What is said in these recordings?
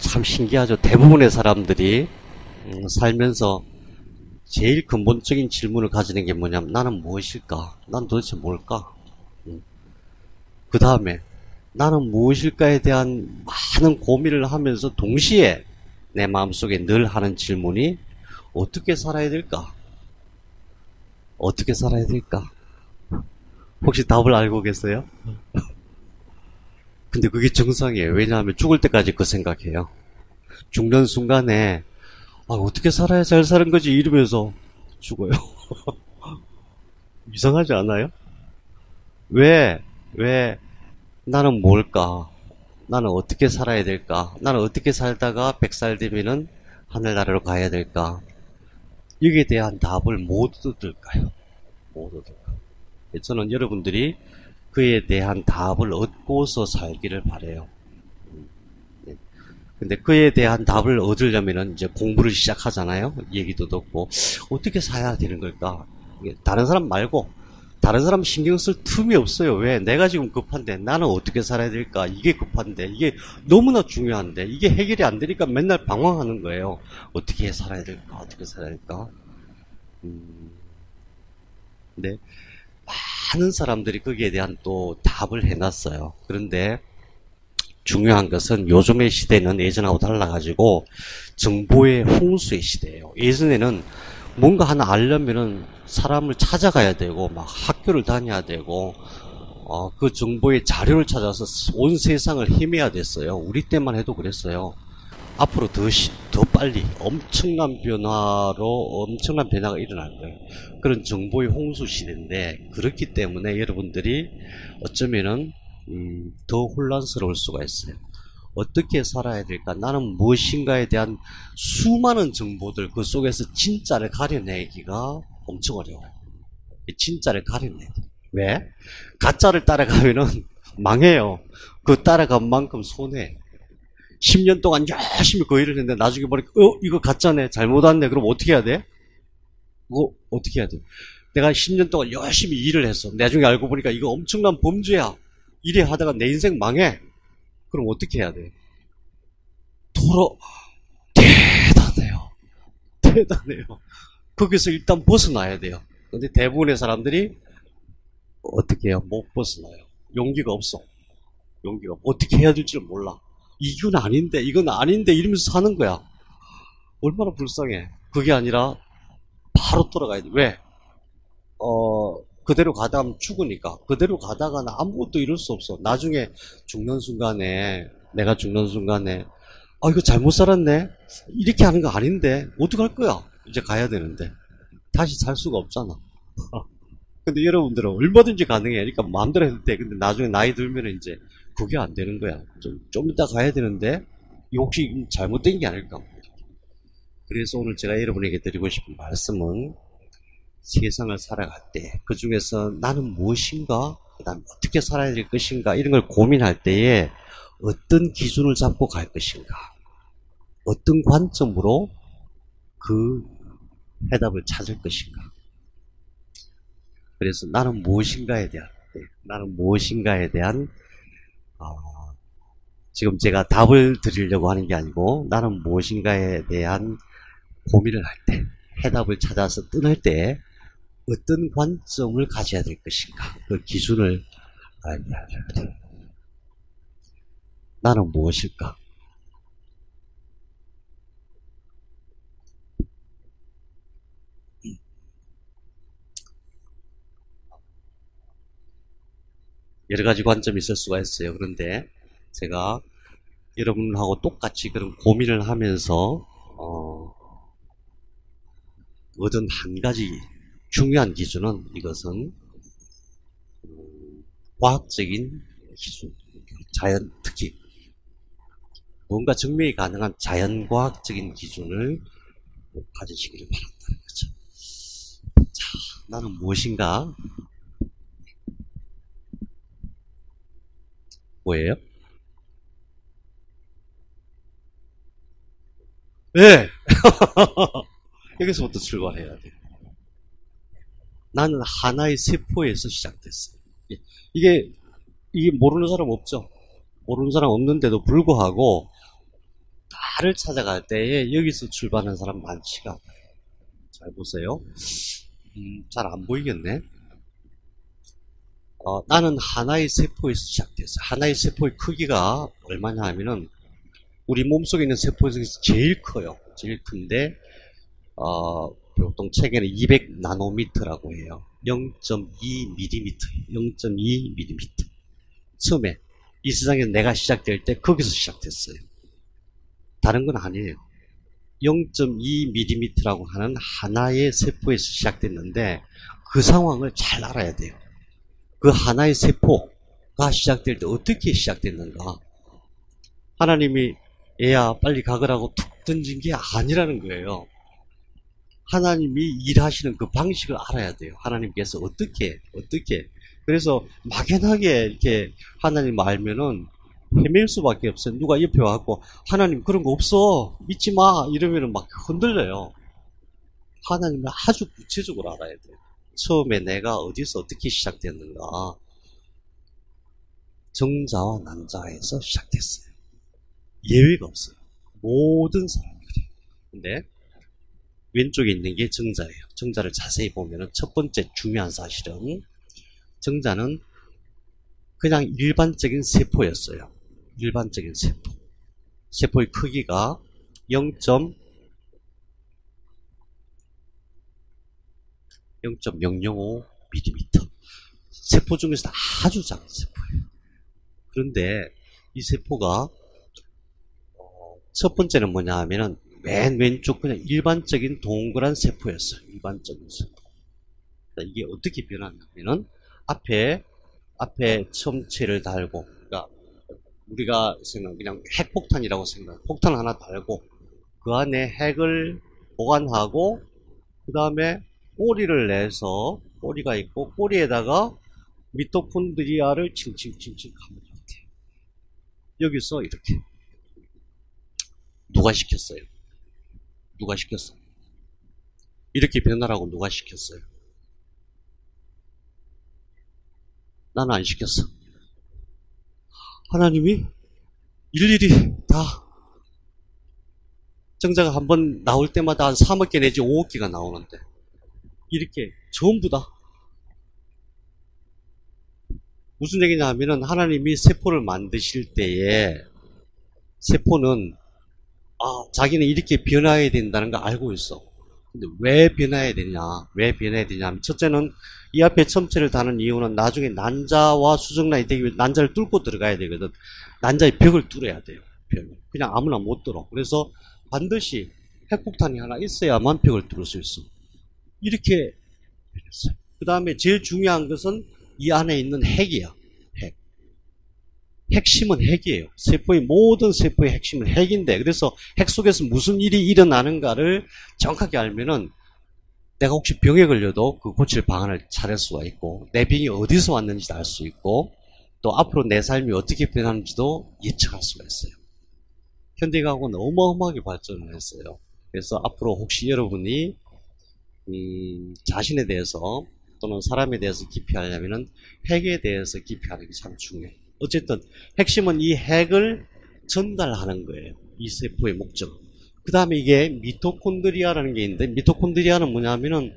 참 신기하죠. 대부분의 사람들이 살면서 제일 근본적인 질문을 가지는 게 뭐냐면 나는 무엇일까? 난 도대체 뭘까? 그 다음에 나는 무엇일까에 대한 많은 고민을 하면서 동시에 내 마음속에 늘 하는 질문이 어떻게 살아야 될까? 어떻게 살아야 될까? 혹시 답을 알고 계세요? 근데 그게 정상이에요. 왜냐하면 죽을 때까지 그 생각해요. 죽는 순간에 어떻게 살아야 잘 사는 거지 이러면서 죽어요. 이상하지 않아요? 왜 나는 뭘까? 나는 어떻게 살아야 될까? 나는 어떻게 살다가 100살 되면은 하늘나라로 가야 될까? 여기에 대한 답을 못 얻을까요? 못 얻을까요? 저는 여러분들이 그에 대한 답을 얻고서 살기를 바라요. 네. 근데 그에 대한 답을 얻으려면은 이제 공부를 시작하잖아요. 얘기도 듣고 어떻게 살아야 되는 걸까? 다른 사람 말고 다른 사람 신경 쓸 틈이 없어요. 왜? 내가 지금 급한데 나는 어떻게 살아야 될까? 이게 급한데 이게 너무나 중요한데 이게 해결이 안 되니까 맨날 방황하는 거예요. 어떻게 살아야 될까? 어떻게 살아야 될까? 근데 많은 사람들이 거기에 대한 또 답을 해놨어요. 그런데 중요한 것은 요즘의 시대는 예전하고 달라가지고 정보의 홍수의 시대예요. 예전에는 뭔가 하나 알려면은 사람을 찾아가야 되고 막 학교를 다녀야 되고 그 정보의 자료를 찾아서 온 세상을 헤매야 됐어요. 우리 때만 해도 그랬어요. 앞으로 더 빨리 엄청난 변화가 일어날 거예요. 그런 정보의 홍수 시대인데 그렇기 때문에 여러분들이 어쩌면은 더 혼란스러울 수가 있어요. 어떻게 살아야 될까? 나는 무엇인가에 대한 수많은 정보들 그 속에서 진짜를 가려내기가 엄청 어려워요. 진짜를 가려내야 돼요. 왜? 가짜를 따라가면은 망해요. 그 따라간 만큼 손해. 10년 동안 열심히 그 일을 했는데 나중에 보니까 이거 가짜네 잘못 왔네. 그럼 어떻게 해야 돼? 그거 어떻게 해야 돼? 내가 10년 동안 열심히 일을 했어. 나중에 알고 보니까 이거 엄청난 범죄야. 이래 하다가 내 인생 망해. 그럼 어떻게 해야 돼? 대단해요. 대단해요. 거기서 일단 벗어나야 돼요. 근데 대부분의 사람들이 어떻게 해요? 못 벗어나요. 용기가 없어. 어떻게 해야 될지를 몰라. 이건 아닌데 이러면서 사는 거야. 얼마나 불쌍해. 그게 아니라 바로 돌아가야 돼. 왜? 그대로 가다가 죽으니까. 그대로 가다가는 아무것도 이룰 수 없어. 나중에 내가 죽는 순간에 이거 잘못 살았네? 이렇게 하는 거 아닌데? 어떡할 거야? 이제 가야 되는데. 다시 살 수가 없잖아. 근데 여러분들은 얼마든지 가능해. 그러니까 마음대로 해도 돼. 근데 나중에 나이 들면 이제 그게 안 되는 거야. 좀 이따 가야 되는데, 이거 혹시 잘못된 게 아닐까? 그래서 오늘 제가 여러분에게 드리고 싶은 말씀은 세상을 살아갈 때, 그 중에서 나는 무엇인가, 그 다음에 어떻게 살아야 될 것인가, 이런 걸 고민할 때에 어떤 기준을 잡고 갈 것인가, 어떤 관점으로 그 해답을 찾을 것인가. 그래서 나는 무엇인가에 대한 지금 제가 답을 드리려고 하는 게 아니고 나는 무엇인가에 대한 고민을 할 때, 해답을 찾아서 떠날 때 어떤 관점을 가져야 될 것인가, 그 기준을 알아야 돼요. 나는 무엇일까? 여러 가지 관점이 있을 수가 있어요. 그런데 제가 여러분하고 똑같이 그런 고민을 하면서 얻은 한 가지 중요한 기준은 이것은 과학적인 기준, 특히 뭔가 증명이 가능한 자연과학적인 기준을 가지시기를 바란다는 거죠. 자, 나는 무엇인가? 뭐예요? 네! 여기서부터 출발해야 돼요. 나는 하나의 세포에서 시작됐어요. 이게 모르는 사람 없죠? 모르는 사람 없는데도 불구하고 나를 찾아갈 때에 여기서 출발하는 사람 많지가 않아요. 잘 보세요. 잘 안 보이겠네. 나는 하나의 세포에서 시작됐어요. 하나의 세포의 크기가 얼마냐 하면은 우리 몸속에 있는 세포 중에서 제일 커요. 제일 큰데 보통 책에는 200 나노미터라고 해요. 0.2mm, 0.2mm. 처음에 이 세상에 내가 시작될 때 거기서 시작됐어요. 다른 건 아니에요. 0.2mm라고 하는 하나의 세포에서 시작됐는데 그 상황을 잘 알아야 돼요. 그 하나의 세포가 시작될 때 어떻게 시작됐는가? 하나님이 얘야 빨리 가거라고 툭 던진 게 아니라는 거예요. 하나님이 일하시는 그 방식을 알아야 돼요. 하나님께서 어떻게. 그래서 막연하게 이렇게 하나님 알면은 헤맬 수밖에 없어요. 누가 옆에 와갖고 하나님 그런 거 없어. 믿지 마. 이러면은 막 흔들려요. 하나님을 아주 구체적으로 알아야 돼요. 처음에 내가 어디서 어떻게 시작됐는가. 정자와 난자에서 시작됐어요. 예외가 없어요. 모든 사람이 그래요. 근데 왼쪽에 있는 게 정자예요. 정자를 자세히 보면 첫 번째 중요한 사실은 정자는 그냥 일반적인 세포였어요. 일반적인 세포. 세포의 크기가 0.005mm. 세포 중에서 아주 작은 세포예요. 그런데 이 세포가 첫 번째는 뭐냐 하면은 맨 왼쪽 그냥 일반적인 동그란 세포였어요. 일반적인 세포. 이게 어떻게 변하냐면은 앞에 첨체를 달고, 그러니까 우리가 생각 그냥 핵폭탄이라고 생각. 폭탄 하나 달고 그 안에 핵을 보관하고 그 다음에 꼬리를 내서 꼬리가 있고 꼬리에다가 미토콘드리아를 칭칭칭칭 하면 이렇게. 여기서 이렇게 누가 시켰어요? 누가 시켰어? 이렇게 변하라고 누가 시켰어요? 나는 안 시켰어. 하나님이 일일이 다 정자가 한번 나올 때마다 한 3억 개 내지 5억 개가 나오는데 이렇게 전부 다 무슨 얘기냐 하면은 하나님이 세포를 만드실 때에 세포는 자기는 이렇게 변화해야 된다는 걸 알고 있어. 근데 왜 변화해야 되냐? 왜 변화해야 되냐 하면 첫째는 이 앞에 첨체를 다는 이유는 나중에 난자와 수정란이 되기 위해 난자를 뚫고 들어가야 되거든. 난자의 벽을 뚫어야 돼요. 벽을. 그냥 아무나 못 뚫어. 그래서 반드시 핵폭탄이 하나 있어야만 벽을 뚫을 수 있어. 이렇게 변했어요. 그 다음에 제일 중요한 것은 이 안에 있는 핵이야. 핵. 핵심은 핵이에요. 모든 세포의 핵심은 핵인데, 그래서 핵 속에서 무슨 일이 일어나는가를 정확하게 알면은 내가 혹시 병에 걸려도 그 고칠 방안을 찾을 수가 있고, 내 병이 어디서 왔는지 알 수 있고, 또 앞으로 내 삶이 어떻게 변하는지도 예측할 수가 있어요. 현대과학은 어마어마하게 발전을 했어요. 그래서 앞으로 혹시 여러분이 자신에 대해서 또는 사람에 대해서 깊이 하려면은 핵에 대해서 깊이 하는 게 참 중요해요. 어쨌든 핵심은 이 핵을 전달하는 거예요. 이 세포의 목적. 그 다음에 이게 미토콘드리아라는 게 있는데, 미토콘드리아는 뭐냐면은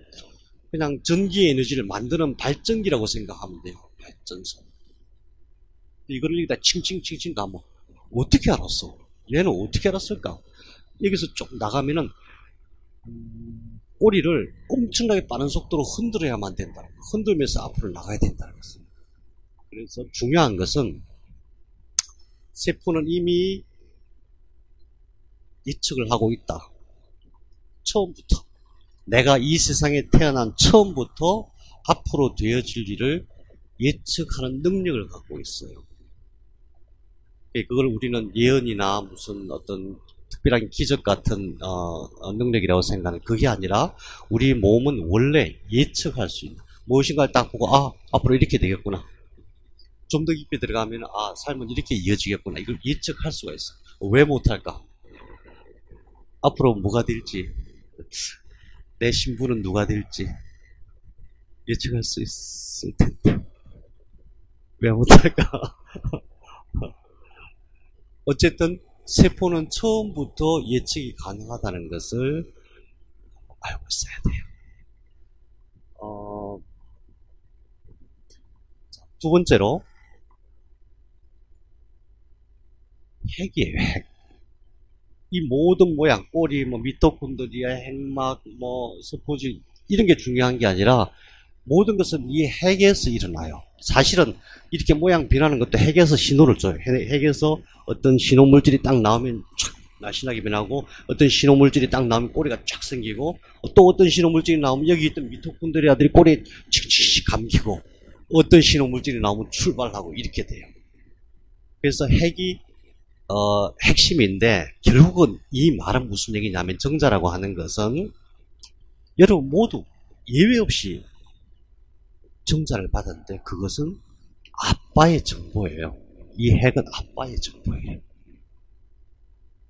그냥 전기 에너지를 만드는 발전기라고 생각하면 돼요. 발전소. 이거를 여기다 칭칭칭칭 가면 어떻게 알았어? 얘는 어떻게 알았을까? 여기서 쭉 나가면은 꼬리를 엄청나게 빠른 속도로 흔들어야만 된다. 흔들면서 앞으로 나가야 된다는 것입니다. 그래서 중요한 것은 세포는 이미 예측을 하고 있다. 처음부터. 내가 이 세상에 태어난 처음부터 앞으로 되어질 일을 예측하는 능력을 갖고 있어요. 그걸 우리는 예언이나 무슨 어떤 특별한 기적 같은 능력이라고 생각하는, 그게 아니라 우리 몸은 원래 예측할 수 있는 무엇인가를 딱 보고 앞으로 이렇게 되겠구나. 좀 더 깊이 들어가면 삶은 이렇게 이어지겠구나. 이걸 예측할 수가 있어. 왜 못할까? 앞으로 뭐가 될지, 내 신부는 누가 될지 예측할 수 있을 텐데 왜 못할까? 어쨌든 세포는 처음부터 예측이 가능하다는 것을 알고 있어야 돼요. 두 번째로 핵이에요, 핵. 이 모든 모양, 꼬리, 뭐 미토콘드리아, 핵막, 뭐 스포지 이런 게 중요한 게 아니라 모든 것은 이 핵에서 일어나요. 사실은 이렇게 모양 변하는 것도 핵에서 신호를 줘요. 핵에서 어떤 신호 물질이 딱 나오면 촥 날씬하게 변하고, 어떤 신호 물질이 딱 나오면 꼬리가 쫙 생기고, 또 어떤 신호 물질이 나오면 여기 있던 미토콘드리아들이 꼬리에 칙칙 감기고, 어떤 신호 물질이 나오면 출발하고 이렇게 돼요. 그래서 핵이 핵심인데, 결국은 이 말은 무슨 얘기냐면, 정자라고 하는 것은 여러분 모두 예외 없이 정자를 받았는데, 그것은 아빠의 정보예요. 이 핵은 아빠의 정보예요.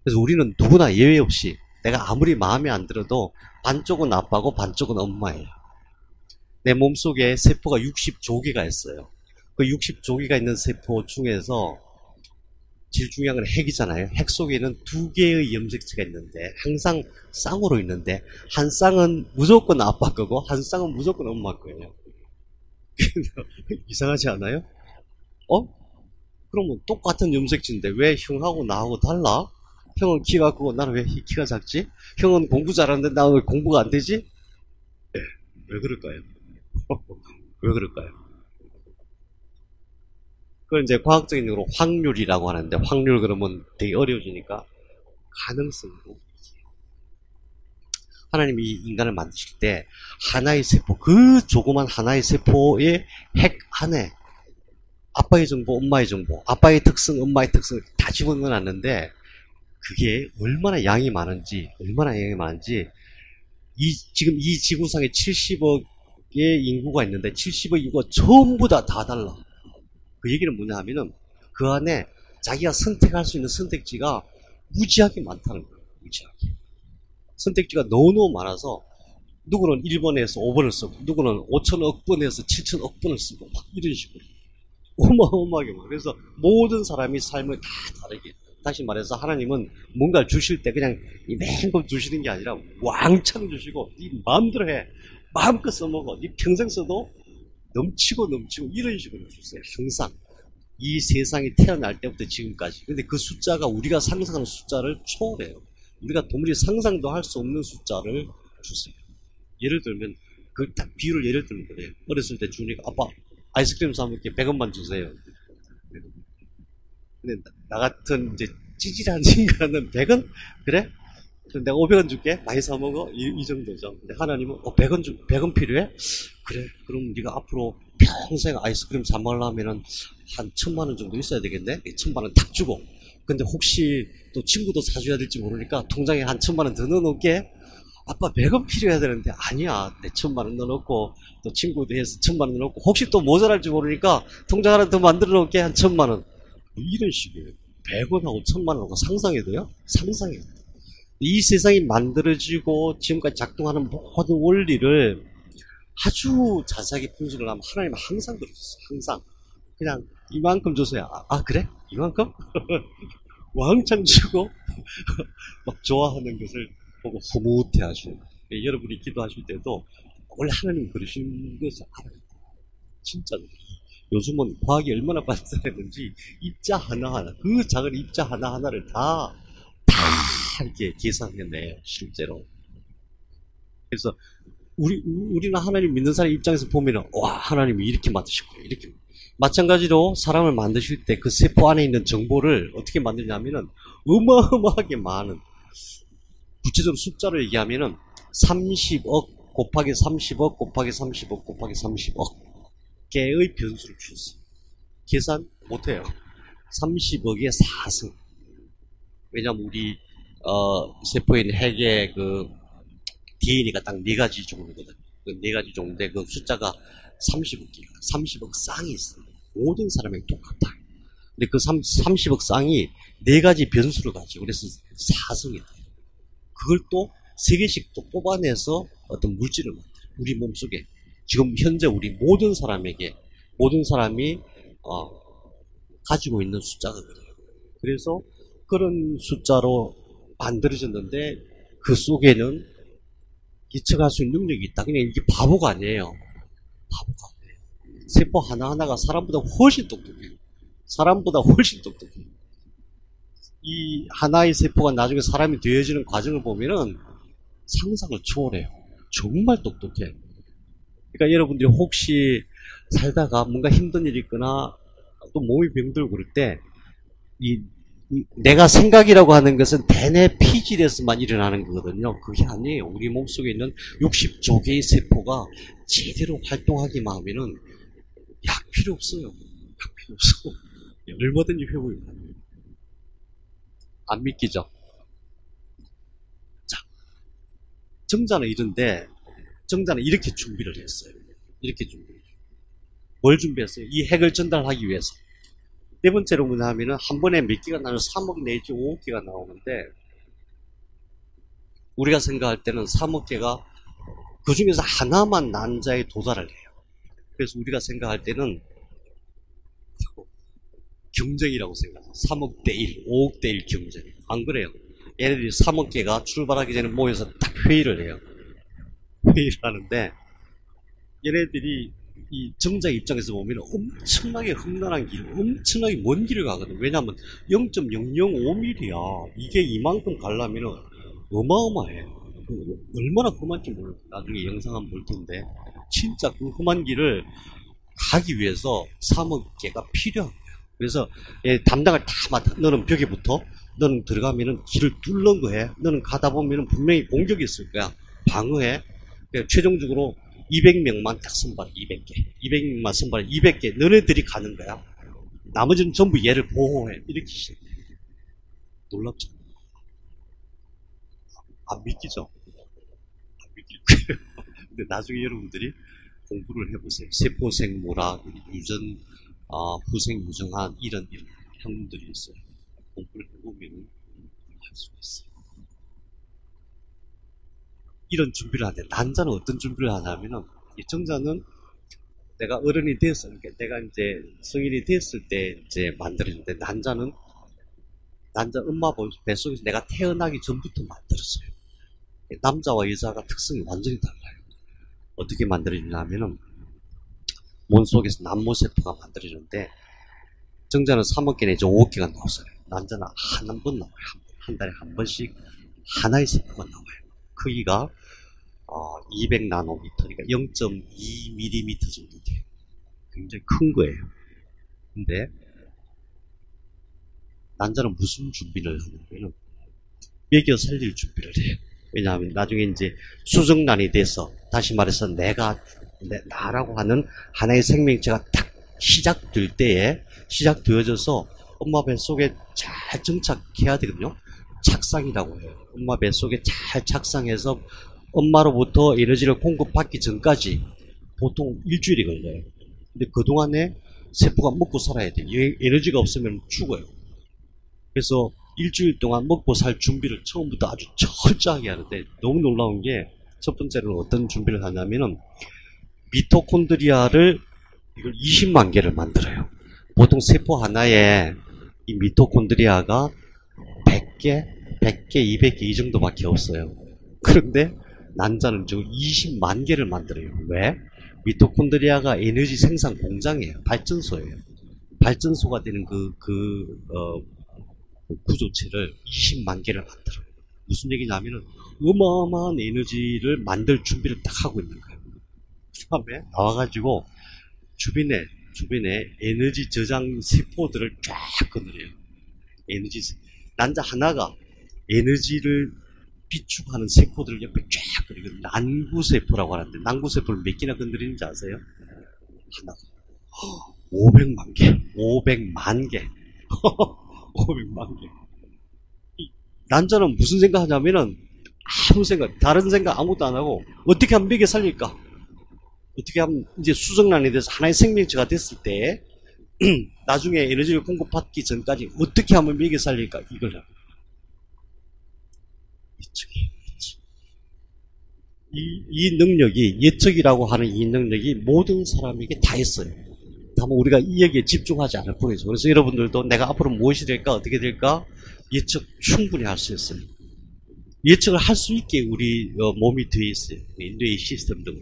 그래서 우리는 누구나 예외 없이, 내가 아무리 마음에 안 들어도 반쪽은 아빠고 반쪽은 엄마예요. 내 몸속에 세포가 60조개가 있어요. 그 60조개가 있는 세포 중에서 제일 중요한 건 핵이잖아요. 핵 속에는 두 개의 염색체가 있는데, 항상 쌍으로 있는데, 한 쌍은 무조건 아빠 거고 한 쌍은 무조건 엄마 거예요. 이상하지 않아요? 그러면 똑같은 염색체인데 왜 형하고 나하고 달라? 형은 키가 크고 나는 왜 키가 작지? 형은 공부 잘하는데 나는 왜 공부가 안 되지? 네, 왜 그럴까요? 왜 그럴까요? 그걸 이제 과학적인 용어로 확률이라고 하는데, 확률 그러면 되게 어려워지니까 가능성으로. 하나님이 인간을 만드실 때 하나의 세포, 그 조그만 하나의 세포의 핵 안에 아빠의 정보, 엄마의 정보, 아빠의 특성, 엄마의 특성을 다 집어넣어놨는데, 그게 얼마나 양이 많은지, 지금 이 지구상에 70억의 인구가 있는데 70억 인구가 전부 다 달라. 그 얘기는 뭐냐 하면은, 그 안에 자기가 선택할 수 있는 선택지가 무지하게 많다는 거예요. 무지하게. 선택지가 너무너무 많아서, 누구는 1번에서 5번을 쓰고, 누구는 5천억 번에서 7천억 번을 쓰고, 막 이런 식으로. 어마어마하게 많아요. 그래서 모든 사람이 삶을 다 다르게. 다시 말해서 하나님은 뭔가를 주실 때 그냥 이맨껏 주시는 게 아니라 왕창 주시고, 네 마음대로 해. 마음껏 써먹어. 네 평생 써도 넘치고 이런 식으로 주세요. 항상. 이 세상이 태어날 때부터 지금까지. 근데 그 숫자가 우리가 상상하는 숫자를 초월해요. 우리가 도무지 상상도 할 수 없는 숫자를 주세요. 예를 들면, 그 딱 비유를 예를 들면 그래요. 어렸을 때 주니까, 아빠 아이스크림 사먹게 100원만 주세요. 근데 나 같은 이제 찌질한 인간은 100원? 그래? 그럼 내가 500원 줄게. 많이 사 먹어. 이 정도죠. 근데 하나님은 100원 필요해? 그래. 그럼 네가 앞으로 평생 아이스크림 사 먹으려면은 한 1000만 원 정도 있어야 되겠네. 1000만 원 탁 주고. 근데 혹시 또 친구도 사줘야 될지 모르니까 통장에 한 1000만 원 더 넣어놓을게. 아빠 100원 필요해야 되는데, 아니야. 내 1000만 원 넣어놓고 또 친구도 해서 1000만 원 넣어놓고 혹시 또 모자랄지 모르니까 통장 하나 더 만들어 놓을게. 한 1000만 원. 이런 식이에요. 100원하고 1000만 원하고 상상해도요? 상상해도. 이 세상이 만들어지고 지금까지 작동하는 모든 원리를 아주 자세하게 분석을 하면 하나님은 항상 그러셨어요. 항상. 그냥 이만큼 주세요. 그래? 이만큼? 왕창 주고 막 좋아하는 것을 보고 흐뭇해 하시는 거예요. 여러분이 기도하실 때도 원래 하나님 그러시는 것을 알아요. 진짜로. 요즘은 과학이 얼마나 발달했는지 입자 하나하나, 그 작은 입자 하나하나를 다 이렇게 계산해내요, 실제로. 그래서 우리는 하나님 믿는 사람 입장에서 보면은, 와, 하나님이 이렇게 만드셨고요, 이렇게. 마찬가지로 사람을 만드실 때 그 세포 안에 있는 정보를 어떻게 만드냐면은 어마어마하게 많은, 구체적으로 숫자로 얘기하면은 30억 곱하기 30억 곱하기 30억 곱하기 30억 개의 변수를 주셨어요. 계산 못해요. 30억의 4승. 왜냐면 우리 세포에 있는 핵의 그 DNA가 딱 4가지 종류거든. 그 4가지 종류인데 그 숫자가 30억 개가, 30억 쌍이 있어요. 모든 사람에게 똑같아. 근데 그 30억 쌍이 4가지 변수를 가지고 그래서 4승이 돼요. 그걸 또 3개씩 또 뽑아내서 어떤 물질을 만들어요. 우리 몸속에 지금 현재 우리 모든 사람에게, 모든 사람이 가지고 있는 숫자가 그래요. 그래서 그런 숫자로 만들어졌는데 그 속에는 예측할 수 있는 능력이 있다. 그냥 이게 바보가 아니에요. 바보가 아니에요. 세포 하나하나가 사람보다 훨씬 똑똑해요. 사람보다 훨씬 똑똑해요. 이 하나의 세포가 나중에 사람이 되어지는 과정을 보면은 상상을 초월해요. 정말 똑똑해. 그러니까 여러분들이 혹시 살다가 뭔가 힘든 일이 있거나 또 몸이 병들고 그럴 때 내가 생각이라고 하는 것은 대뇌 피질에서만 일어나는 거거든요. 그게 아니에요. 우리 몸속에 있는 60조 개의 세포가 제대로 활동하기만 하면은 약 필요 없어요. 약 필요 없어. 얼마든지 회복이 가능해요. 안 믿기죠? 자, 정자는 이런데 정자는 이렇게 준비를 했어요. 이렇게 준비를 했어요. 뭘 준비했어요? 이 핵을 전달하기 위해서. 네 번째로 뭐냐 하면은 한 번에 몇 개가 나오면 3억 내지 5억 개가 나오는데 우리가 생각할 때는 3억 개가 그 중에서 하나만 난자에 도달을 해요. 그래서 우리가 생각할 때는 경쟁이라고 생각해요. 3억 대 1, 5억 대 1 경쟁. 안 그래요. 얘네들이 3억 개가 출발하기 전에 모여서 딱 회의를 해요. 회의를 하는데 얘네들이 이 정자 입장에서 보면 엄청나게 험난한 길, 엄청나게 먼 길을 가거든. 왜냐하면 0.005mm야. 이게 이만큼 가려면 어마어마해. 얼마나 험한지 몰라. 나중에 영상 한번 볼 텐데 진짜 그 험한 길을 가기 위해서 3억 개가 필요한 거야. 그래서 담당을 다 맡아. 너는 벽에 붙어. 너는 들어가면은 길을 뚫는 거해. 너는 가다 보면은 분명히 공격이 있을 거야. 방어해. 최종적으로 200명만 딱 선발, 200개. 200명만 선발, 200개. 너네들이 가는 거야. 나머지는 전부 얘를 보호해. 이렇게 시작해. 놀랍죠? 안 믿기죠? 안 믿길 거예요. 근데 나중에 여러분들이 공부를 해보세요. 세포생물학, 유전, 후생유전학, 이런 학문들이 있어요. 공부를 해보면 할 수가 있어요. 이런 준비를 하는데 난자는 어떤 준비를 하냐면은 이 정자는 내가 어른이 됐을 때, 내가 이제 성인이 됐을 때 이제 만들어지는데 난자는 난자 엄마 뱃속에서 내가 태어나기 전부터 만들었어요. 남자와 여자가 특성이 완전히 달라요. 어떻게 만들어지냐면은 몸 속에서 남모세포가 만들어지는데 정자는 3억 개 내지 5억 개가 나왔어요. 난자는 한 번 나와요. 한 달에 한 번씩 하나의 세포가 나와요. 크기가 200나노미터, 그러니까 0.2mm 정도 돼요. 굉장히 큰 거예요. 근데 난자는 무슨 준비를 하냐면 먹여 살릴 준비를 해요. 왜냐하면 나중에 이제 수정란이 돼서 다시 말해서 나라고 하는 하나의 생명체가 딱 시작될 때에 시작되어져서 엄마 뱃속에 잘 정착해야 되거든요. 착상이라고 해요. 엄마 뱃속에 잘 착상해서 엄마로부터 에너지를 공급받기 전까지 보통 일주일이 걸려요. 근데 그동안에 세포가 먹고 살아야 돼요. 에너지가 없으면 죽어요. 그래서 일주일 동안 먹고 살 준비를 처음부터 아주 철저하게 하는데 너무 놀라운 게 첫 번째로는 어떤 준비를 하냐면은 미토콘드리아를 이걸 20만 개를 만들어요. 보통 세포 하나에 이 미토콘드리아가 100개, 200개 이 정도밖에 없어요. 그런데 난자는 지금 20만 개를 만들어요. 왜? 미토콘드리아가 에너지 생산 공장이에요. 발전소예요. 발전소가 되는 구조체를 20만 개를 만들어요. 무슨 얘기냐면은 어마어마한 에너지를 만들 준비를 딱 하고 있는 거예요. 그 다음에 나와가지고 주변에 에너지 저장 세포들을 쫙 건드려요. 난자 하나가 에너지를 비축하는 세포들을 옆에 쫙 건드려요. 난구세포라고 하는데 난구세포를 몇 개나 건드리는지 아세요? 하나가 500만 개. 500만 개. 500만 개. 난자는 무슨 생각하냐면은 다른 생각 아무것도 안 하고 어떻게 하면 먹여 살릴까? 어떻게 하면 이제 수정란이 돼서 하나의 생명체가 됐을 때 나중에 에너지를 공급받기 전까지 어떻게 하면 먹여 살릴까? 이걸 합니다. 이 능력이 예측이라고 하는 이 능력이 모든 사람에게 다 있어요. 다 그렇다면 우리가 이 얘기에 집중하지 않을 뿐이죠. 그래서 여러분들도 내가 앞으로 무엇이 될까, 어떻게 될까, 예측 충분히 할 수 있어요. 예측을 할 수 있게 우리 몸이 되어 있어요. 뇌의 시스템 등.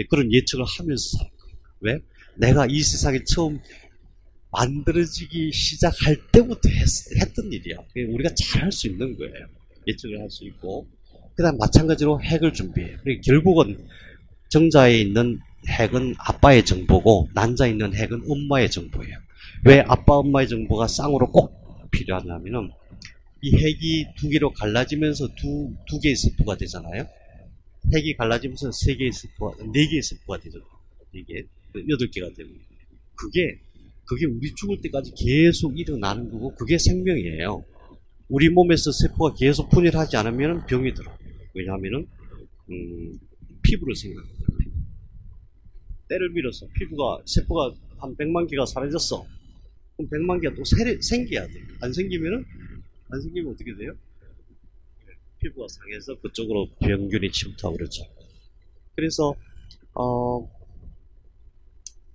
그런 예측을 하면서 살 거예요. 왜? 내가 이 세상에 처음 만들어지기 시작할 때부터 했던 일이야. 우리가 잘 할 수 있는 거예요. 예측을 할 수 있고. 그 다음 마찬가지로 핵을 준비해요. 결국은 정자에 있는 핵은 아빠의 정보고 난자에 있는 핵은 엄마의 정보예요. 왜 아빠 엄마의 정보가 쌍으로 꼭 필요하냐면은 이 핵이 두 개로 갈라지면서 두 개의 세포가 되잖아요. 핵이 갈라지면서 세 개의 세포가, 네 개의 세포가 되죠. 네 개, 8개가 됩니다. 그게 우리 죽을 때까지 계속 일어나는 거고, 그게 생명이에요. 우리 몸에서 세포가 계속 분열하지 않으면 병이 들어요. 왜냐하면은, 피부를 생각합니다. 때를 밀어서 세포가 한 100만 개가 사라졌어. 그럼 100만 개가 또 생겨야 돼. 안 생기면 어떻게 돼요? 피부가 상해서 그쪽으로 병균이 침투하고 그러죠. 그래서,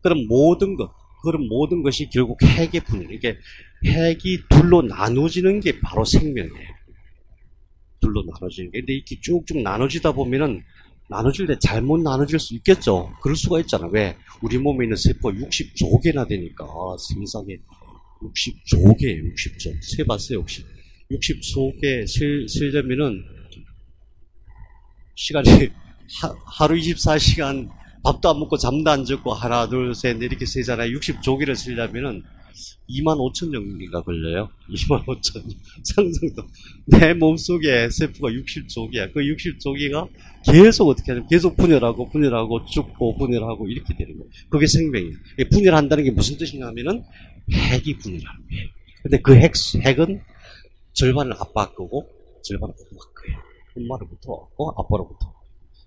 그런 모든 것이 결국 핵의 분열. 이게 핵이 둘로 나눠지는 게 바로 생명이에요. 둘로 나눠지는 게. 근데 이렇게 쭉쭉 나눠지다 보면은 나눠질 때 잘못 나눠질 수 있겠죠. 그럴 수가 있잖아. 왜? 우리 몸에 있는 세포가 60조 개나 되니까 세상에 60조 개예요. 60조. 세봤어요 혹시? 60조 개 세려면은 시간이 하루 24시간 밥도 안 먹고 잠도 안 자고 하나 둘 셋 이렇게 세잖아요. 60조기를 쓰려면은 25,000년인가 걸려요. 25,000년. 상상도. 내 몸속에 세포가 60조기야. 그 60조기가 계속 어떻게 하냐면 계속 분열하고 죽고 분열하고 이렇게 되는 거예요. 그게 생명이에요. 분열한다는 게 무슨 뜻이냐면은 핵이 분열하는 거예요. 근데 그 핵은 절반은 아빠 거고 절반은 엄마 거예요. 엄마로부터 왔고 아빠로부터 왔고.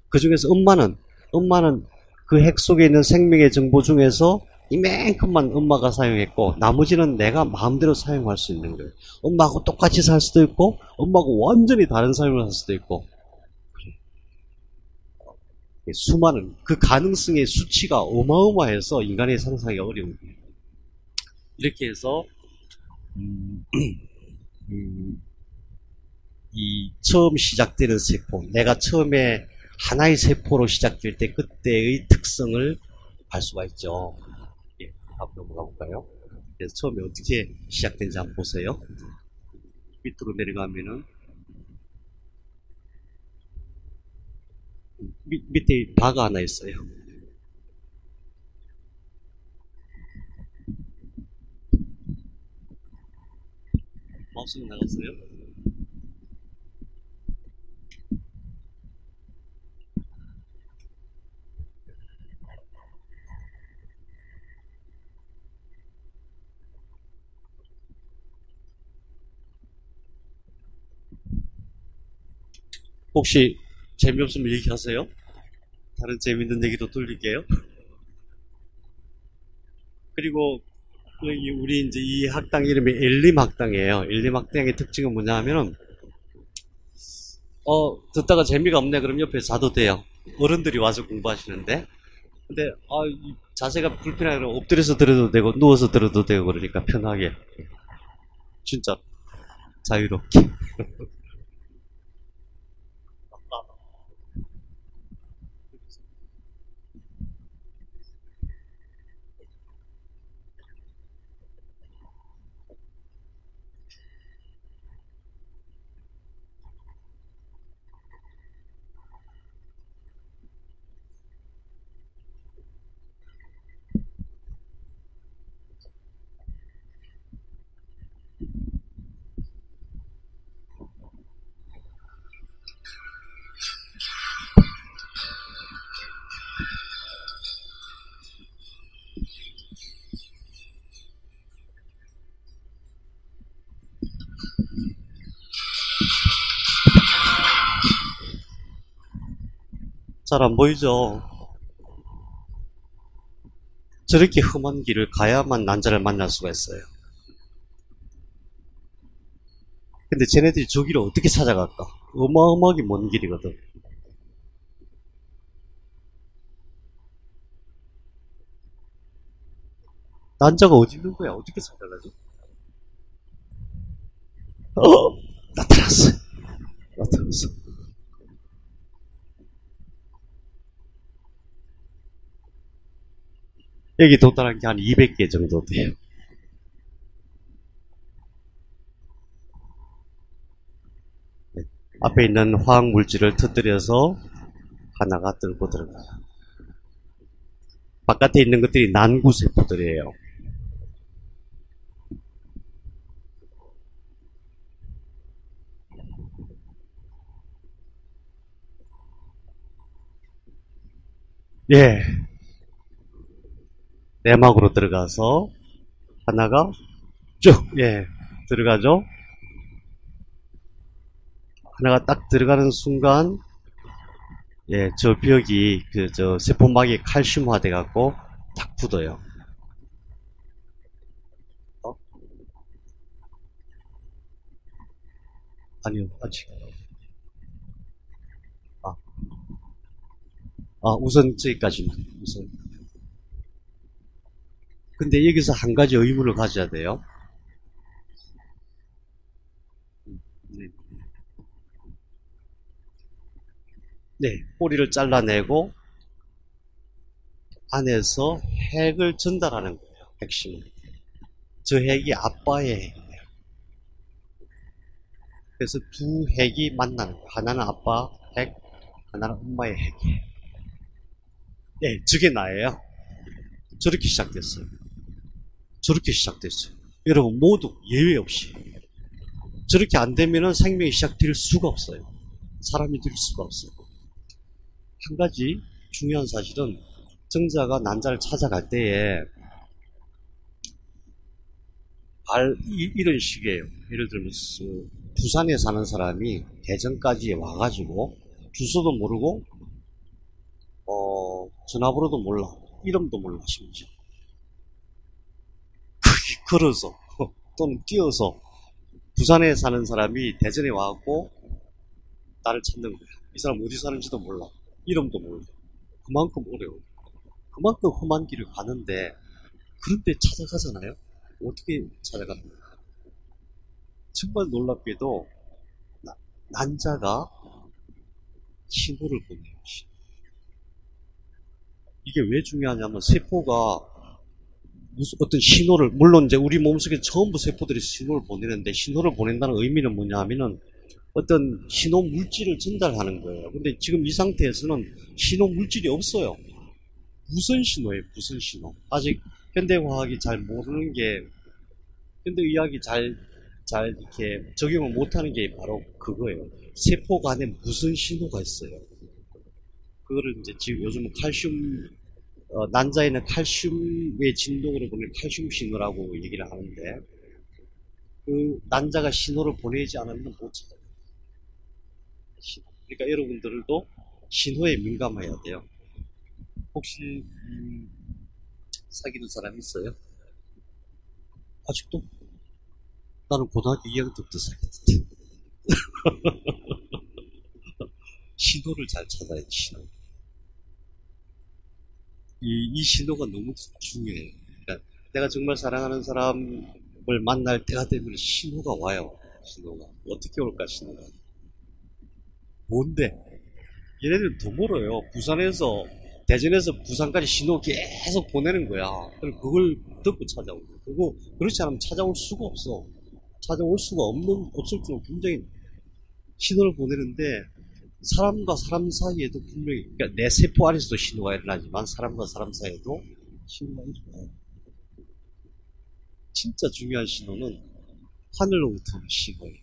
그 중에서 엄마는 그 핵 속에 있는 생명의 정보 중에서 이만큼만 엄마가 사용했고 나머지는 내가 마음대로 사용할 수 있는 거예요. 엄마하고 똑같이 살 수도 있고 엄마하고 완전히 다른 삶을 살 수도 있고 수많은 그 가능성의 수치가 어마어마해서 인간이 상상하기 어려운 거예요. 이렇게 해서 이 처음 시작되는 세포, 내가 처음에 하나의 세포로 시작될 때 그때의 특성을 알 수가 있죠. 예, 다음 넘어가 볼까요? 그래서 처음에 어떻게 시작된지 한번 보세요. 밑으로 내려가면은 밑에 바가 하나 있어요. 마우스는 나갔어요? 혹시 재미없으면 얘기하세요. 다른 재밌는 얘기도 돌릴게요. 그리고 우리 이제 이 학당 이름이 엘림 학당이에요. 엘림 학당의 특징은 뭐냐 하면은 듣다가 재미가 없네 그럼 옆에 자도 돼요. 어른들이 와서 공부하시는데 근데 이 자세가 불편하면 엎드려서 들어도 되고 누워서 들어도 되고 그러니까 편하게 진짜 자유롭게 잘 안 보이죠? 저렇게 험한 길을 가야만 난자를 만날 수가 있어요. 근데 쟤네들이 저 길을 어떻게 찾아갈까? 어마어마하게 먼 길이거든. 난자가 어디 있는 거야? 어떻게 찾아가지? 어! 나타났어. 나타났어. 여기 도달한 게 한 200개 정도 돼요. 네. 앞에 있는 화학 물질을 터뜨려서 하나가 들고 들어가요. 바깥에 있는 것들이 난구세포들이에요. 예. 내막으로 들어가서 하나가 쭉, 예, 들어가죠. 하나가 딱 들어가는 순간, 예, 저 벽이, 세포막이 칼슘화 돼갖고 탁 굳어요. 어? 아니요, 아직. 아, 우선 저기까지만. 우선. 근데 여기서 한 가지 의문을 가져야 돼요. 네. 네, 꼬리를 잘라내고 안에서 핵을 전달하는 거예요. 핵심은. 저 핵이 아빠의 핵이에요. 그래서 두 핵이 만나는 거예요. 하나는 아빠 핵, 하나는 엄마의 핵이에요. 네, 저게 나예요. 저렇게 시작됐어요. 저렇게 시작됐어요. 여러분 모두 예외 없이 저렇게 안 되면은 생명이 시작될 수가 없어요. 사람이 될 수가 없어요. 한 가지 중요한 사실은 정자가 난자를 찾아갈 때에 이런 식이에요. 예를 들면서 부산에 사는 사람이 대전까지 와가지고 주소도 모르고 전화번호도 몰라, 이름도 몰라, 심지어 걸어서 또는 뛰어서 부산에 사는 사람이 대전에 와갖고 나를 찾는 거야. 이 사람 어디 사는지도 몰라, 이름도 몰라. 그만큼 어려워. 그만큼 험한 길을 가는데, 그런데 찾아가잖아요. 어떻게 찾아갑니까? 정말 놀랍게도 난자가 신호를 보내요. 이게 왜 중요하냐면 세포가 무슨 어떤 신호를, 물론 이제 우리 몸속에 전부 세포들이 신호를 보내는데, 신호를 보낸다는 의미는 뭐냐 하면은 어떤 신호 물질을 전달하는 거예요. 근데 지금 이 상태에서는 신호 물질이 없어요. 무선 신호예요. 무선 신호. 아직 현대과학이 잘 모르는 게, 현대의학이 잘 이렇게 적용을 못하는 게 바로 그거예요. 세포 간에 무슨 신호가 있어요. 그거를 이제 지금 요즘은 칼슘, 난자에는 칼슘의 진동으로 보낸 칼슘 신호라고 얘기를 하는데, 그 난자가 신호를 보내지 않으면 못 찾아요. 그러니까 여러분들도 신호에 민감해야 돼요. 혹시 사귀는 사람 있어요? 아직도? 나는 고등학교 2학년 때부터 사귀었는데. 신호를 잘 찾아야지, 신호. 이 신호가 너무 중요해요. 그러니까 내가 정말 사랑하는 사람을 만날 때가 되면 신호가 와요. 신호가. 어떻게 올까, 신호가. 뭔데? 얘네들은 더 멀어요. 대전에서 부산까지 신호 계속 보내는 거야. 그럼 그걸 듣고 찾아오는 거야. 그렇지 않으면 찾아올 수가 없어. 찾아올 수가 없을 정도로 굉장히 신호를 보내는데, 사람과 사람 사이에도 분명히, 그러니까 내 세포 안에서도 신호가 일어나지만 사람과 사람 사이에도 신호가 일어나요. 진짜 중요한 신호는 하늘로부터 오는 신호예요.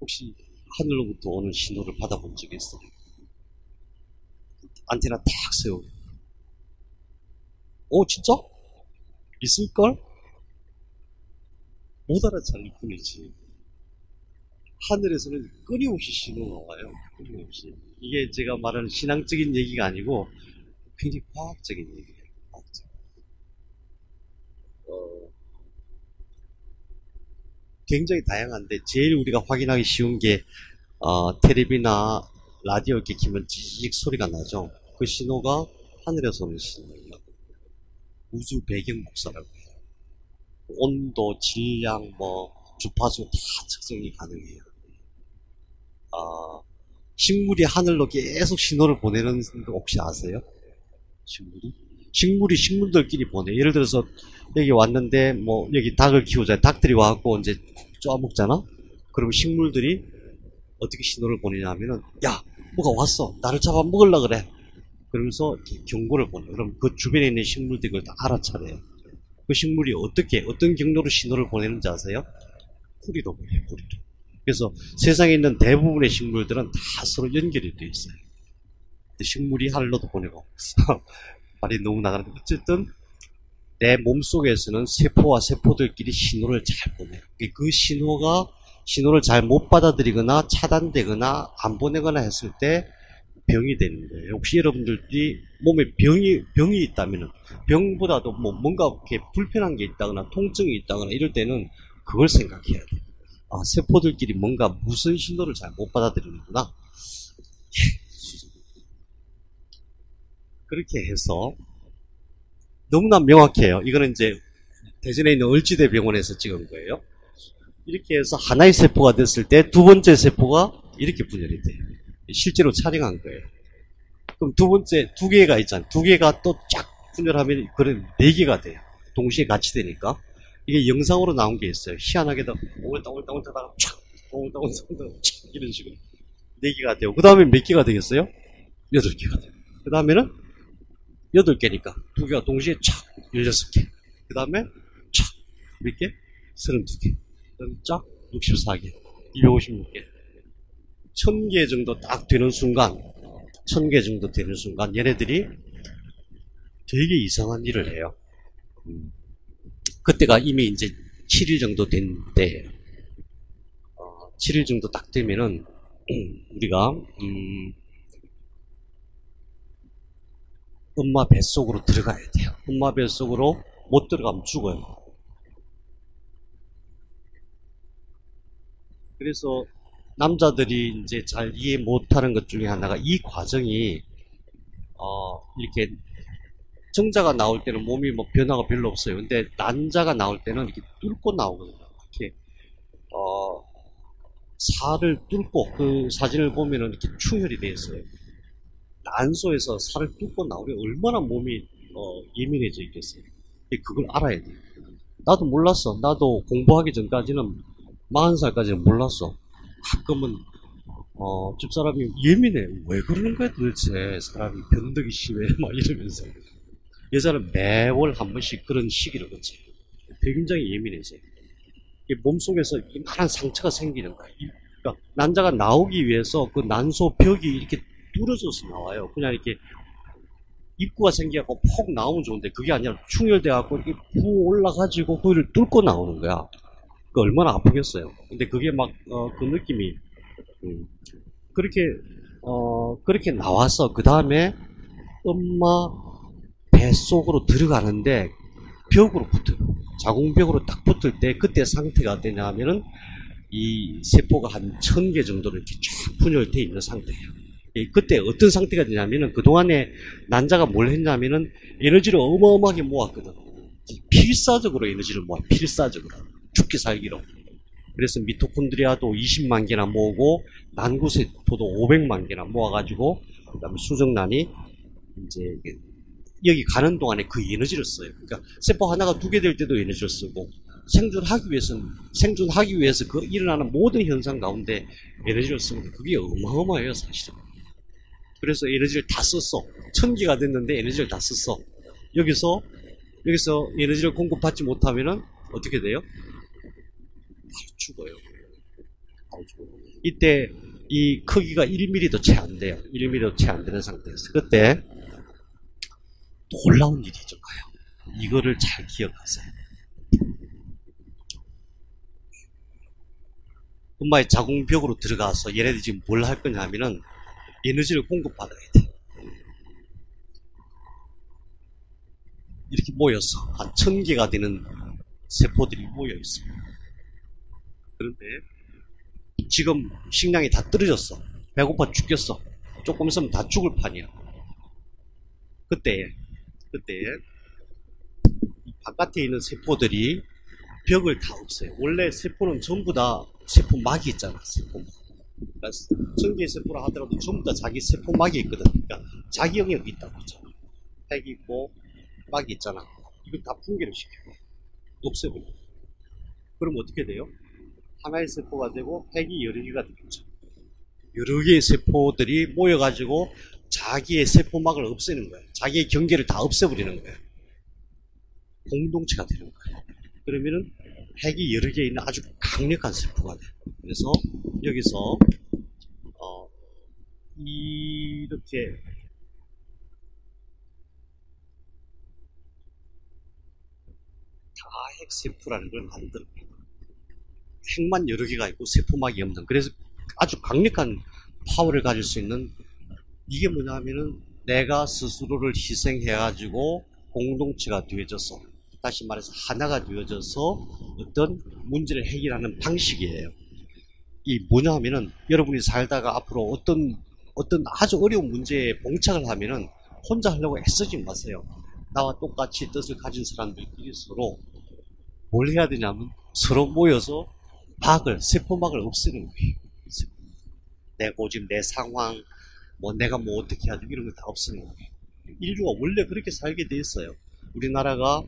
혹시 하늘로부터 오는 신호를 받아본 적이 있어요? 안테나 탁 세우고. 진짜? 있을걸? 못 알아차릴 뿐이지. 하늘에서는 끊임없이 신호가 와요. 끊임없이. 이게 제가 말하는 신앙적인 얘기가 아니고 굉장히 과학적인 얘기예요. 과학적. 굉장히 다양한데 제일 우리가 확인하기 쉬운 게 텔레비나 라디오 이렇게 키면 찌익 소리가 나죠. 그 신호가 하늘에서 오는 신호예요. 우주 배경 복사라고 해요. 온도, 질량, 주파수 다 측정이 가능해요. 식물이 하늘로 계속 신호를 보내는 거 혹시 아세요? 식물이 식물들끼리 보내. 예를 들어서 여기 왔는데 여기 닭을 키우자. 닭들이 와갖고 이제 쪼아먹잖아. 그럼 식물들이 어떻게 신호를 보내냐면은 야, 뭐가 왔어. 나를 잡아먹으려 그래. 그러면서 경고를 보내. 그럼 그 주변에 있는 식물들이 그걸 다 알아차려요. 그 식물이 어떤 경로로 신호를 보내는지 아세요? 뿌리로 보내요, 뿌리로. 그래서 세상에 있는 대부분의 식물들은 다 서로 연결이 되어 있어요. 식물이 하늘로도 보내고. 말이 너무 나가는데, 어쨌든, 내 몸속에서는 세포와 세포들끼리 신호를 잘 보내요. 그 신호를 잘 못 받아들이거나 차단되거나 안 보내거나 했을 때 병이 되는 거예요. 혹시 여러분들이 몸에 병이 있다면, 병보다도 뭔가 이렇게 불편한 게 있다거나 통증이 있다거나 이럴 때는 그걸 생각해야 돼요. 세포들끼리 뭔가 무슨 신호를 잘 못 받아들이는구나. 그렇게 해서 너무나 명확해요. 이거는 이제 대전에 있는 을지대 병원에서 찍은 거예요. 이렇게 해서 하나의 세포가 됐을 때 두 번째 세포가 이렇게 분열이 돼요. 실제로 촬영한 거예요. 그럼 두 개가 있잖아요. 두 개가 또 쫙 분열하면 그런 네 개가 돼요. 동시에 같이 되니까. 이게 영상으로 나온 게 있어요. 희한하게도 옳다다가 촥 촥 이런 식으로 네 개가 돼요. 그 다음에 몇 개가 되겠어요? 8개가 돼요. 그 다음에는 8개니까 두 개가 동시에 촥 16개. 그 다음에 촥 몇 개? 32개. 그 다음에 쫙 64개. 256개. 1000개 정도 딱 되는 순간, 1000개 정도 되는 순간 얘네들이 되게 이상한 일을 해요. 그때가 이미 이제 7일 정도 된 때예요. 7일 정도 딱 되면은 우리가 엄마 뱃속으로 들어가야 돼요. 엄마 뱃속으로 못 들어가면 죽어요. 그래서 남자들이 이제 잘 이해 못하는 것 중에 하나가 이 과정이 이렇게 정자가 나올 때는 몸이 변화가 별로 없어요. 근데 난자가 나올 때는 이렇게 뚫고 나오거든요. 이렇게 살을 뚫고 그 사진을 보면은 이렇게 충혈이 되어 있어요. 난소에서 살을 뚫고 나오면 얼마나 몸이 예민해져 있겠어요. 그걸 알아야 돼요. 나도 몰랐어. 나도 공부하기 전까지는 40살까지는 몰랐어. 가끔은 집사람이 예민해. 왜 그러는 거야 도대체. 사람이 변덕이 심해. 막 이러면서. 여자는 매월 한 번씩 그런 시기를 거쳐요. 굉장히 예민해져요. 몸속에서 이만한 상처가 생기는 거야. 그러니까 난자가 나오기 위해서 그 난소 벽이 이렇게 뚫어져서 나와요. 그냥 이렇게 입구가 생겨갖고 폭 나오면 좋은데 그게 아니라 충혈돼갖고 이렇게 부 올라가지고 그걸 뚫고 나오는 거야. 그 얼마나 아프겠어요. 근데 그게 막 그 느낌이 그렇게 나와서 그 다음에 엄마 뱃속으로 들어가는데 벽으로 붙어요. 자궁벽으로 딱 붙을 때 그때 상태가 어떠냐면은 이 세포가 한 1000개 정도로 이렇게 쫙 분열되어 있는 상태예요. 그때 어떤 상태가 되냐면은 그동안에 난자가 뭘 했냐면은 에너지를 어마어마하게 모았거든. 필사적으로 에너지를 모아. 필사적으로. 죽기 살기로. 그래서 미토콘드리아도 20만 개나 모으고 난구세포도 500만 개나 모아가지고 그 다음에 수정란이 이제 여기 가는 동안에 그 에너지를 써요. 그러니까 세포 하나가 2개 될 때도 에너지를 쓰고 생존하기 위해서 그 일어나는 모든 현상 가운데 에너지를 쓰면 그게 어마어마해요 사실은. 그래서 에너지를 다 썼어. 1000개가 됐는데 에너지를 다 썼어. 여기서 에너지를 공급받지 못하면은 어떻게 돼요? 바로 죽어요. 이때 이 크기가 1mm도 채 안 돼요. 1mm도 채 안 되는 상태에서 그때 놀라운 일이 있어요. 이거를 잘 기억하세요. 엄마의 자궁벽으로 들어가서 얘네들이 지금 뭘 할 거냐 하면은 에너지를 공급받아야 돼. 이렇게 모여서 한 1000개가 되는 세포들이 모여있어. 그런데 지금 식량이 다 떨어졌어. 배고파 죽겠어. 조금 있으면 다 죽을 판이야. 그때 바깥에 있는 세포들이 벽을 다 없애요. 원래 세포는 전부 다 세포막이 있잖아, 세포막. 그러니까 전개 세포라 하더라도 전부 다 자기 세포막이 있거든. 그러니까 자기 영역이 있다고 하죠. 핵이 있고 막이 있잖아. 이걸 다 붕괴를 시켜요. 없애버려. 그럼 어떻게 돼요? 하나의 세포가 되고 핵이 여러 개가 되겠죠. 여러 개의 세포들이 모여가지고 자기의 세포막을 없애는 거예요. 자기의 경계를 다 없애버리는 거예요. 공동체가 되는 거예요. 그러면은 핵이 여러 개 있는 아주 강력한 세포가 돼요. 그래서 여기서 이렇게 다핵 세포라는 걸 만듭니다. 핵만 여러 개가 있고 세포막이 없는, 그래서 아주 강력한 파워를 가질 수 있는, 이게 뭐냐 하면은 내가 스스로를 희생해가지고 공동체가 되어져서, 다시 말해서 하나가 되어져서 어떤 문제를 해결하는 방식이에요. 이 뭐냐 하면은 여러분이 살다가 앞으로 어떤 아주 어려운 문제에 봉착을 하면은 혼자 하려고 애쓰지 마세요. 나와 똑같이 뜻을 가진 사람들끼리 서로 뭘 해야 되냐면 서로 모여서 세포막을 없애는 거예요. 내 고집, 내 상황, 내가 어떻게 해야 돼, 이런 걸 다 없애는 거예요. 인류가 원래 그렇게 살게 돼 있어요. 우리나라가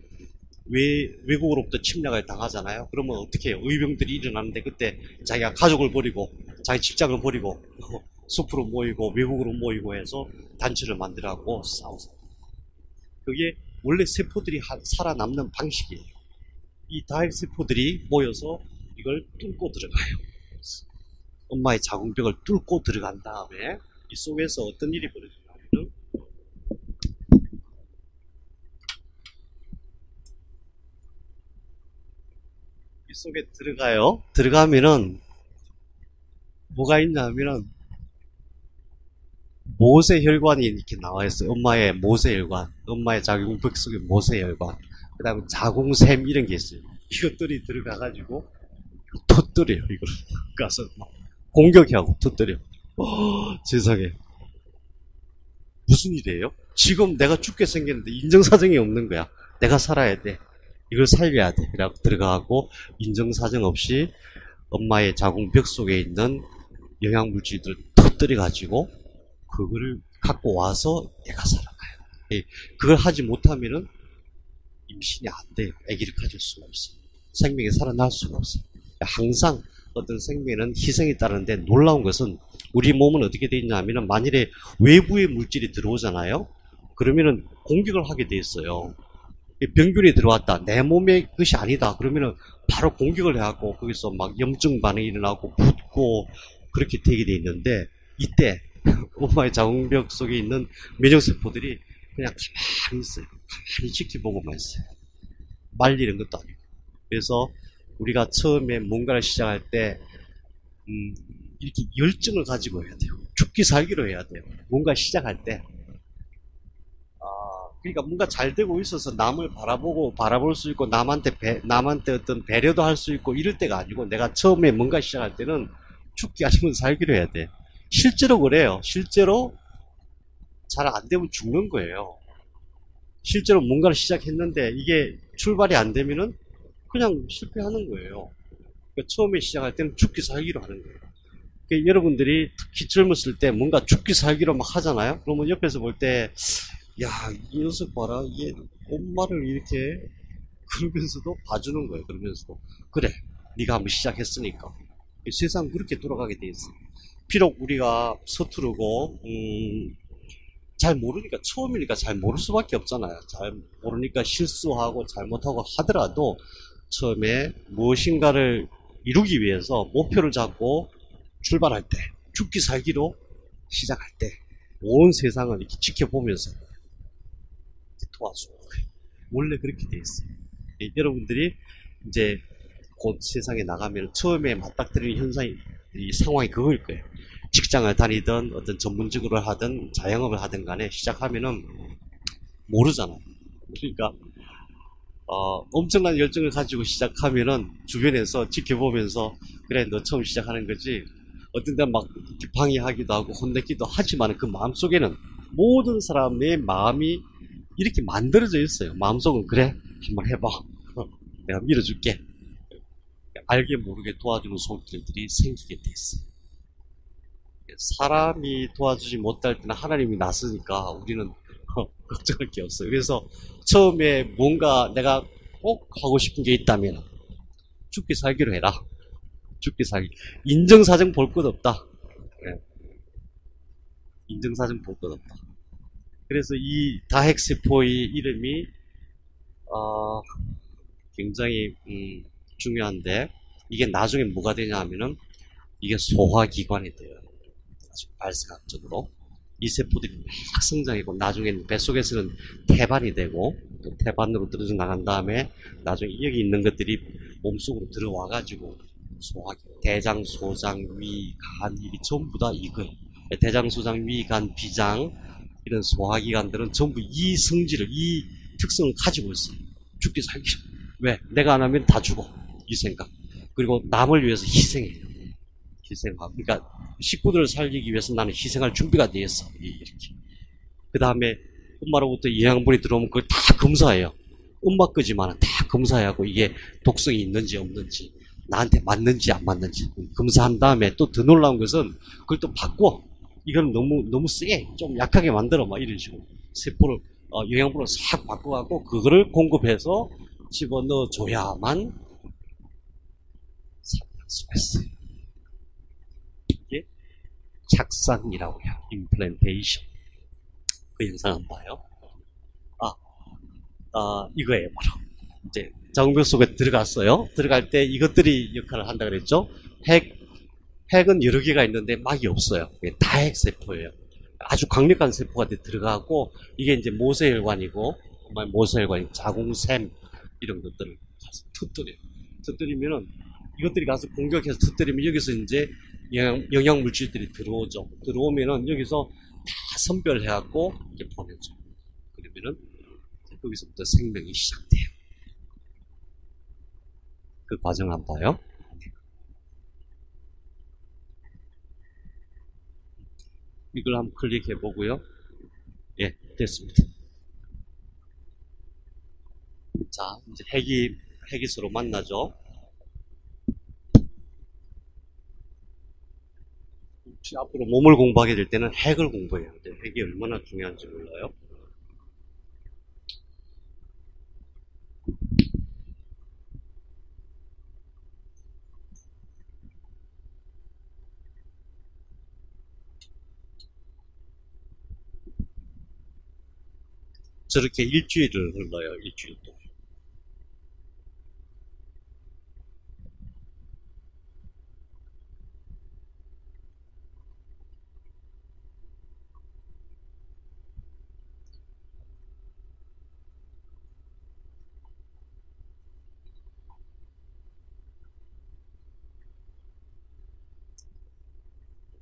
외국으로부터 침략을 당하잖아요. 그러면 어떻게 해요? 의병들이 일어나는데 그때 자기가 가족을 버리고 자기 직장을 버리고 숲으로 모이고 외국으로 모이고 해서 단체를 만들어갖고 싸우죠. 그게 원래 세포들이 살아남는 방식이에요. 이 다핵 세포들이 모여서 이걸 뚫고 들어가요. 엄마의 자궁벽을 뚫고 들어간 다음에 이 속에서 어떤 일이 벌어지냐면 이 속에 들어가요. 들어가면은 뭐가 있냐면은 모세혈관이 이렇게 나와 있어요. 엄마의 모세혈관, 엄마의 자궁벽 속에 모세혈관, 그 다음에 자궁샘 이런 게 있어요. 이것들이 들어가가지고 터뜨려요. 이걸 가서 막 공격하고 터뜨려. 세상에 무슨 일이에요? 지금 내가 죽게 생겼는데 인정사정이 없는 거야. 내가 살아야 돼. 이걸 살려야 돼. 그래갖고 들어가고 인정사정 없이 엄마의 자궁벽 속에 있는 영양물질들을 터뜨려가지고 그거를 갖고 와서 애가 살아나요. 그걸 하지 못하면은 임신이 안 돼요. 아기를 가질 수가 없어요. 생명이 살아날 수가 없어요. 항상 어떤 생명에는 희생이 따르는데 놀라운 것은 우리 몸은 어떻게 되어 있냐면 만일에 외부의 물질이 들어오잖아요. 그러면은 공격을 하게 돼 있어요. 병균이 들어왔다. 내 몸의 것이 아니다. 그러면은 바로 공격을 해갖고 거기서 막 염증 반응이 일어나고 붓고 그렇게 되게 돼 있는데 이때 엄마의 자궁벽 속에 있는 면역세포들이 그냥 가만히 있어요. 가만히 지켜보고만 있어요. 말리는 것도 아니고. 그래서 우리가 처음에 뭔가를 시작할 때 이렇게 열정을 가지고 해야 돼요. 죽기 살기로 해야 돼요. 뭔가 시작할 때. 그러니까 뭔가 잘 되고 있어서 남을 바라볼 수 있고 남한테 어떤 배려도 할 수 있고 이럴 때가 아니고 내가 처음에 뭔가 시작할 때는 죽기 아니면 살기로 해야 돼. 실제로 그래요. 실제로 잘 안 되면 죽는 거예요. 실제로 뭔가를 시작했는데 이게 출발이 안 되면은 그냥 실패하는 거예요. 그러니까 처음에 시작할 때는 죽기 살기로 하는 거예요. 그러니까 여러분들이 특히 젊었을 때 뭔가 죽기 살기로 막 하잖아요. 그러면 옆에서 볼 때 야, 이 녀석 봐라. 이게 엄마를 이렇게 그러면서도 봐주는 거예요. 그러면서도 그래, 네가 한번 시작했으니까. 세상 그렇게 돌아가게 돼 있어요. 비록 우리가 서투르고 잘 모르니까, 처음이니까 잘 모를 수밖에 없잖아요. 잘 모르니까 실수하고 잘못하고 하더라도 처음에 무엇인가를 이루기 위해서 목표를 잡고 출발할 때, 죽기 살기로 시작할 때 온 세상을 이렇게 지켜보면서 도와주는 거예요. 원래 그렇게 돼 있어요. 여러분들이 이제 곧 세상에 나가면 처음에 맞닥뜨리는 현상이, 이 상황이 그거일 거예요. 직장을 다니든 어떤 전문직으로 하든 자영업을 하든 간에 시작하면은 모르잖아요. 그러니까 엄청난 열정을 가지고 시작하면은 주변에서 지켜보면서 그래, 너 처음 시작하는 거지. 어떤 데는 막 방해하기도 하고 혼내기도 하지만 그 마음속에는 모든 사람의 마음이 이렇게 만들어져 있어요. 마음속은 그래, 한번 해봐. 내가 밀어줄게. 알게 모르게 도와주는 손길들이 생기게 됐어요. 사람이 도와주지 못할 때는 하나님이 나서니까 우리는 걱정할 게 없어요. 그래서 처음에 뭔가 내가 꼭 하고 싶은 게 있다면 죽기 살기로 해라. 죽기 살기. 인정사정 볼 것 없다. 예, 인정사정 볼 것 없다. 그래서 이 다핵세포의 이름이 어, 굉장히 중요한데 이게 나중에 뭐가 되냐 하면은 이게 소화기관이 돼요. 아주 발생학적으로. 이 세포들이 막 성장하고 나중에는 뱃속에서는 태반이 되고 또 태반으로 떨어져 나간 다음에 나중에 여기 있는 것들이 몸속으로 들어와가지고 소화기, 대장, 소장, 위, 간 이게 전부 다 이거예요. 대장, 소장, 위, 간, 비장 이런 소화기관들은 전부 이 성질을 이 특성을 가지고 있어요. 죽기 살기. 왜? 내가 안 하면 다 죽어. 이 생각. 그리고 남을 위해서 희생해요. 희생하고. 그러니까 식구들을 살리기 위해서 나는 희생할 준비가 되어 있어. 이렇게. 그 다음에 엄마로부터 영양분이 들어오면 그걸 다 검사해요. 엄마 거지만 다 검사하고 이게 독성이 있는지 없는지 나한테 맞는지 안 맞는지 검사한 다음에 또 더 놀라운 것은 그걸 또 바꿔. 이건 너무 세. 좀 약하게 만들어. 막 이런 식으로. 세포를 영양분을 싹 바꿔갖고 그거를 공급해서 집어넣어 줘야만 살아날 수가 있어요. 이게 착상이라고 해요. 임플란테이션. 그 영상 한번 봐요. 이거예요, 바로. 이제 정벽 속에 들어갔어요. 들어갈 때 이것들이 역할을 한다 그랬죠. 핵은 여러 개가 있는데 막이 없어요. 다핵세포예요. 아주 강력한 세포가 들어가고 이게 이제 모세혈관이고 모세혈관이 자궁샘 이런 것들을 가서 터뜨려요. 터뜨리면은 이것들이 가서 공격해서 터뜨리면 여기서 이제 영양물질들이 들어오죠. 들어오면은 여기서 다 선별해갖고 이렇게 보내죠. 그러면은 거기서부터 생명이 시작돼요. 그 과정 한번 봐요. 이걸 한번 클릭해 보고요. 예, 됐습니다. 자, 이제 핵이 서로 만나죠. 혹시 앞으로 몸을 공부하게 될 때는 핵을 공부해야 돼요. 핵이 얼마나 중요한지 몰라요. 저렇게 일주일을 흘러요. 일주일 동안.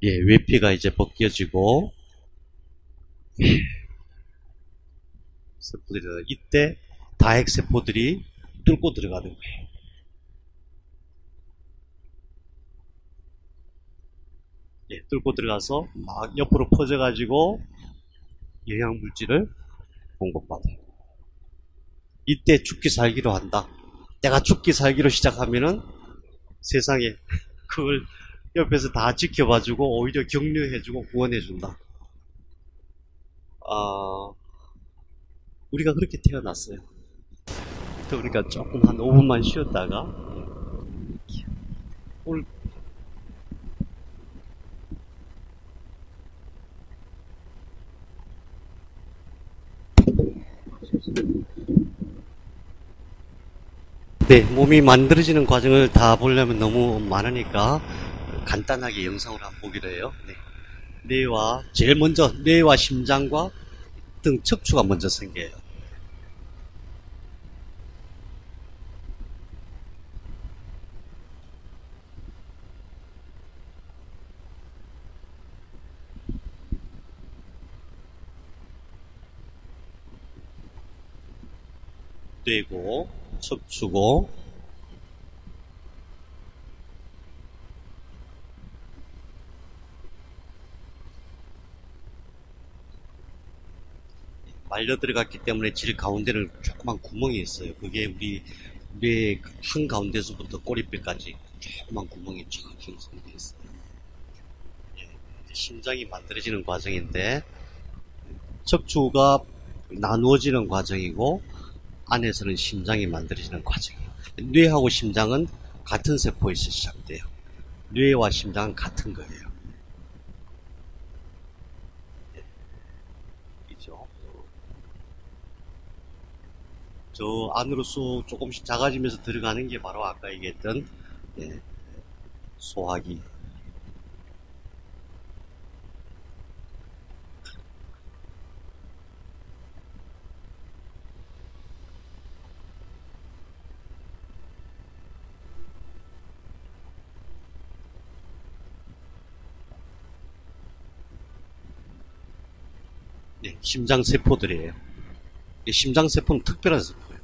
예, 외피가 이제 벗겨지고 세포들이 이때 다핵세포들이 뚫고 들어가는 거예요. 예, 뚫고 들어가서 막 옆으로 퍼져가지고 영양물질을 공급받아요. 이때 죽기 살기로 한다. 내가 죽기 살기로 시작하면은 세상에 그걸 옆에서 다 지켜봐주고 오히려 격려해주고 구원해준다. 우리가 그렇게 태어났어요. 그러니까 조금 한 5분만 쉬었다가 오늘 네, 몸이 만들어지는 과정을 다 보려면 너무 많으니까 간단하게 영상으로 한번 보기로 해요. 네. 제일 먼저 뇌와 심장과 등 척추가 먼저 생겨요. 뇌고 척추고 말려 들어갔기 때문에 질 가운데는 조그만 구멍이 있어요. 그게 우리 뇌 한가운데서부터 꼬리뼈까지 조그만 구멍이 쫙 형성되어 있어요. 예, 심장이 만들어지는 과정인데 척추가 나누어지는 과정이고 안에서는 심장이 만들어지는 과정이에요. 뇌하고 심장은 같은 세포에서 시작돼요. 뇌와 심장은 같은 거예요. 그죠? 저 안으로 쑥 조금씩 작아지면서 들어가는 게 바로 아까 얘기했던 예, 소화기. 예, 심장 세포들이에요. 심장 세포는 특별한 세포예요.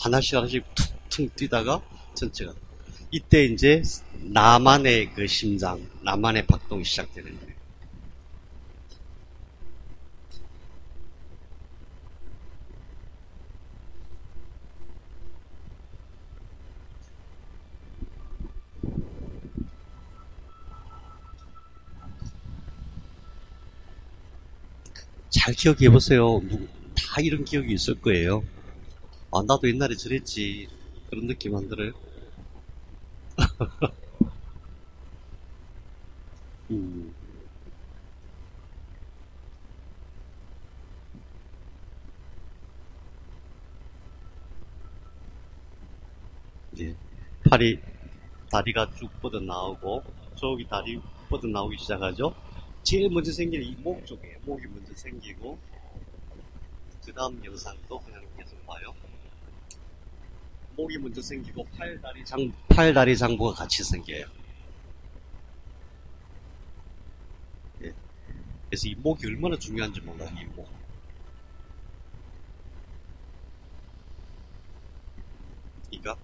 하나씩 하나씩 툭툭 뛰다가 전체가. 이때 이제 나만의 그 심장, 나만의 박동이 시작되는 거예요. 잘 기억해 보세요. 다 이런 기억이 있을 거예요. 아, 나도 옛날에 저랬지. 그런 느낌 안 들어요? 음, 이제 팔이, 다리가 쭉 뻗어 나오고, 저기 다리 뻗어 나오기 시작하죠. 제일 먼저 생기는 이 목 쪽에 목이 먼저 생기고, 그 다음 영상도 그냥 계속 봐요. 목이 먼저 생기고 팔, 다리, 장부가 같이 생겨요. 예. 그래서 이 목이 얼마나 중요한지 몰라요, 이 목. 그러니까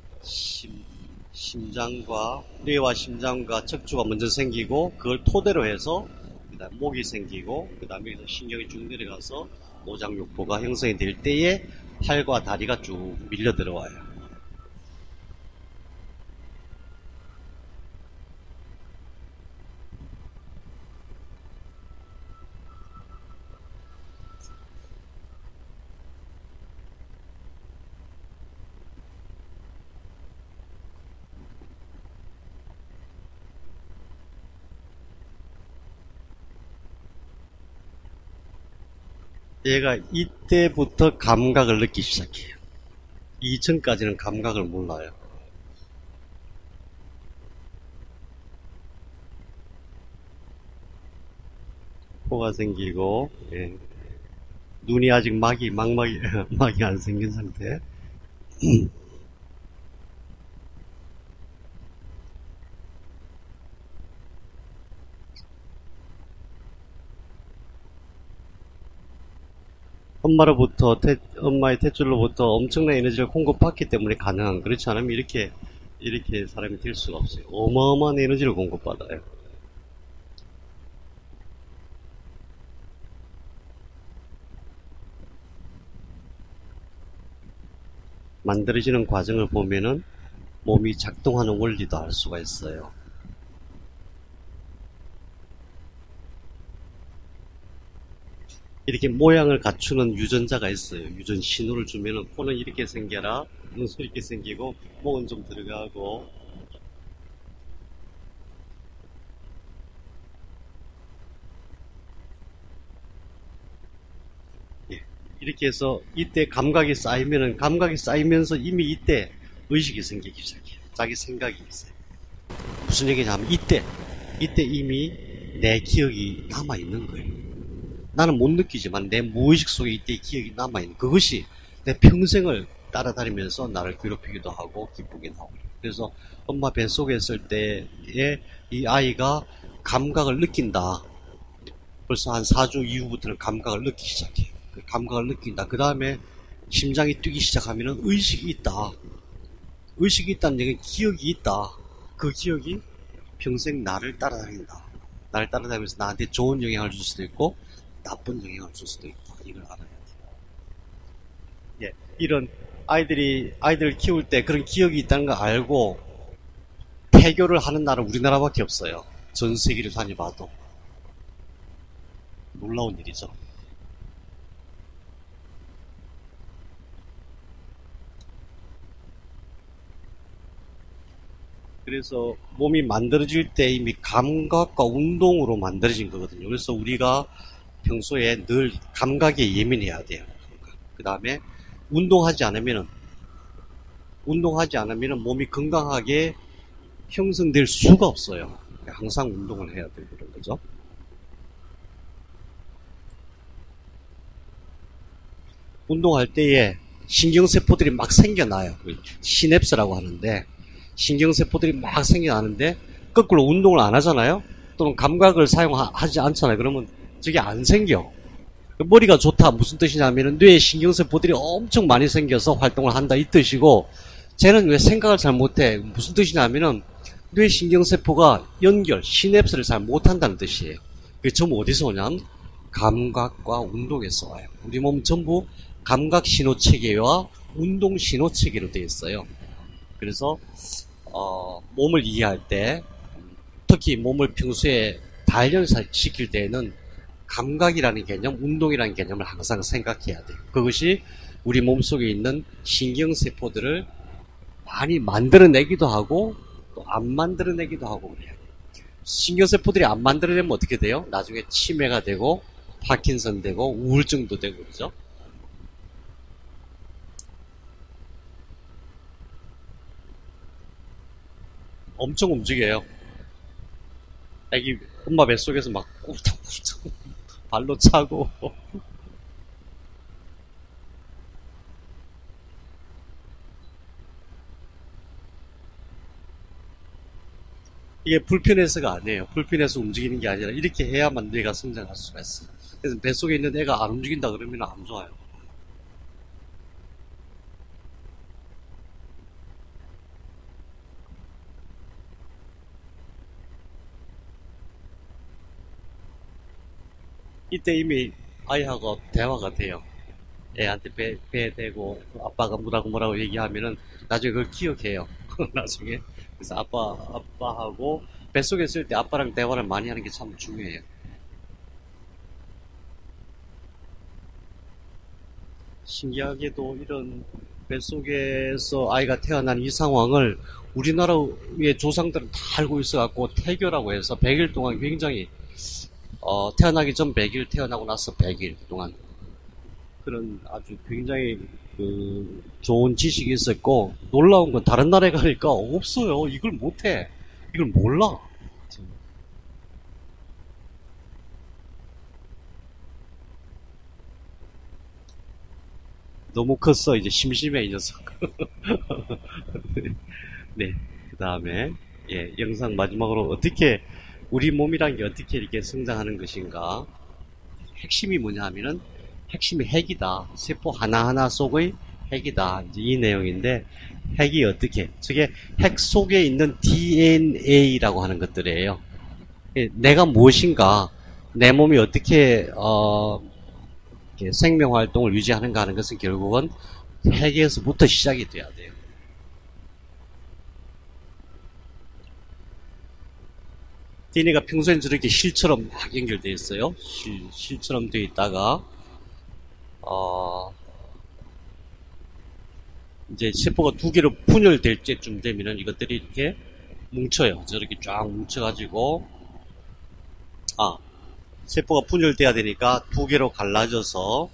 심장과 뇌와 심장과 척추가 먼저 생기고 그걸 토대로 해서 그다음 목이 생기고 그다음에 신경이 쭉 내려가서 모장육부가 형성이 될 때에 팔과 다리가 쭉 밀려 들어와요. 얘가 이때부터 감각을 느끼기 시작해요. 이전까지는 감각을 몰라요. 코가 생기고 예. 눈이 아직 막이 안 생긴 상태. 엄마의 탯줄로부터 엄청난 에너지를 공급받기 때문에 가능한, 그렇지 않으면 이렇게 사람이 될 수가 없어요. 어마어마한 에너지를 공급받아요. 만들어지는 과정을 보면은 몸이 작동하는 원리도 알 수가 있어요. 이렇게 모양을 갖추는 유전자가 있어요. 유전 신호를 주면은 코는 이렇게 생겨라, 눈은 이렇게 생기고, 목은 좀 들어가고, 예. 이렇게 해서 이때 감각이 쌓이면서 이미 이때 의식이 생기기 시작해요. 자기 생각이 있어요. 무슨 얘기냐면 이때 이미 내 기억이 남아있는 거예요. 나는 못 느끼지만 내 무의식 속에 이때 기억이 남아있는, 그것이 내 평생을 따라다니면서 나를 괴롭히기도 하고 기쁘기도 하고. 그래서 엄마 뱃속에 있을 때에 이 아이가 감각을 느낀다. 벌써 한 4주 이후부터는 감각을 느끼기 시작해요. 그 감각을 느낀다. 그 다음에 심장이 뛰기 시작하면 의식이 있다. 의식이 있다는 얘기는 기억이 있다. 그 기억이 평생 나를 따라다닌다. 나를 따라다니면서 나한테 좋은 영향을 줄 수도 있고 나쁜 영향을 줄 수도 있다. 이걸 알아야 돼. 예, 이런 아이들 키울 때 그런 기억이 있다는 걸 알고 폐교를 하는 나라는 우리나라밖에 없어요. 전 세계를 다녀봐도. 놀라운 일이죠. 그래서 몸이 만들어질 때 이미 감각과 운동으로 만들어진 거거든요. 그래서 우리가 평소에 늘 감각에 예민해야 돼요. 그 다음에 운동하지 않으면은 몸이 건강하게 형성될 수가 없어요. 항상 운동을 해야 되고 그런 거죠. 운동할 때에 신경세포들이 막 생겨나요. 시냅스라고 하는데, 신경세포들이 막 생겨나는데, 거꾸로 운동을 안 하잖아요? 또는 감각을 사용하지 않잖아요. 그러면 저게 안 생겨. 머리가 좋다 무슨 뜻이냐면 뇌에 신경세포들이 엄청 많이 생겨서 활동을 한다 이 뜻이고, 쟤는 왜 생각을 잘 못해? 무슨 뜻이냐면은 뇌 신경세포가 시냅스를 잘 못한다는 뜻이에요. 그게 전부 어디서 오냐면 감각과 운동에서 와요. 우리 몸은 전부 감각 신호체계와 운동 신호체계로 되어 있어요. 그래서 몸을 이해할 때, 특히 몸을 평소에 단련시킬 때에는 감각이라는 개념, 운동이라는 개념을 항상 생각해야 돼요. 그것이 우리 몸속에 있는 신경세포들을 많이 만들어내기도 하고 또 안 만들어내기도 하고 그래요. 신경세포들이 안 만들어내면 어떻게 돼요? 나중에 치매가 되고 파킨슨 되고 우울증도 되고 그러죠. 엄청 움직여요. 애기 엄마 뱃속에서 막 꿀떡꿀떡 발로 차고 이게 불편해서가 아니에요. 불편해서 움직이는 게 아니라 이렇게 해야만 뇌가 성장할 수가 있어요. 그래서 뱃속에 있는 애가 안 움직인다 그러면 안 좋아요. 이때 이미 아이하고 대화가 돼요. 애한테 배 대고 아빠가 뭐라고 얘기하면은 나중에 그걸 기억해요. 나중에. 그래서 아빠하고 뱃속에 있을 때 아빠랑 대화를 많이 하는 게 참 중요해요. 신기하게도 이런 뱃속에서 아이가 태어난 이 상황을 우리나라의 조상들은 다 알고 있어갖고 태교라고 해서 100일 동안 굉장히 태어나기 전 100일, 태어나고 나서 100일 동안 그런 아주 굉장히 좋은 지식이 있었고, 놀라운 건 다른 나라에 가니까 없어요. 이걸 못해. 이걸 몰라. 너무 컸어. 이제 심심해, 이 녀석. 네. 그 다음에, 예, 영상 마지막으로 우리 몸이란 게 어떻게 이렇게 성장하는 것인가. 핵심이 뭐냐 하면은, 핵심이 핵이다. 세포 하나하나 속의 핵이다. 이제 이 내용인데, 핵이 어떻게, 저게 핵 속에 있는 DNA라고 하는 것들이에요. 내가 무엇인가, 내 몸이 어떻게, 생명 활동을 유지하는가 하는 것은 결국은 핵에서부터 시작이 돼야 돼요. DNA가 평소엔 저렇게 실처럼 막 연결되어 있어요. 실처럼 되어 있다가, 이제 세포가 두 개로 분열될 때쯤 되면은 이것들이 이렇게 뭉쳐요. 저렇게 쫙 뭉쳐가지고, 세포가 분열돼야 되니까 두 개로 갈라져서,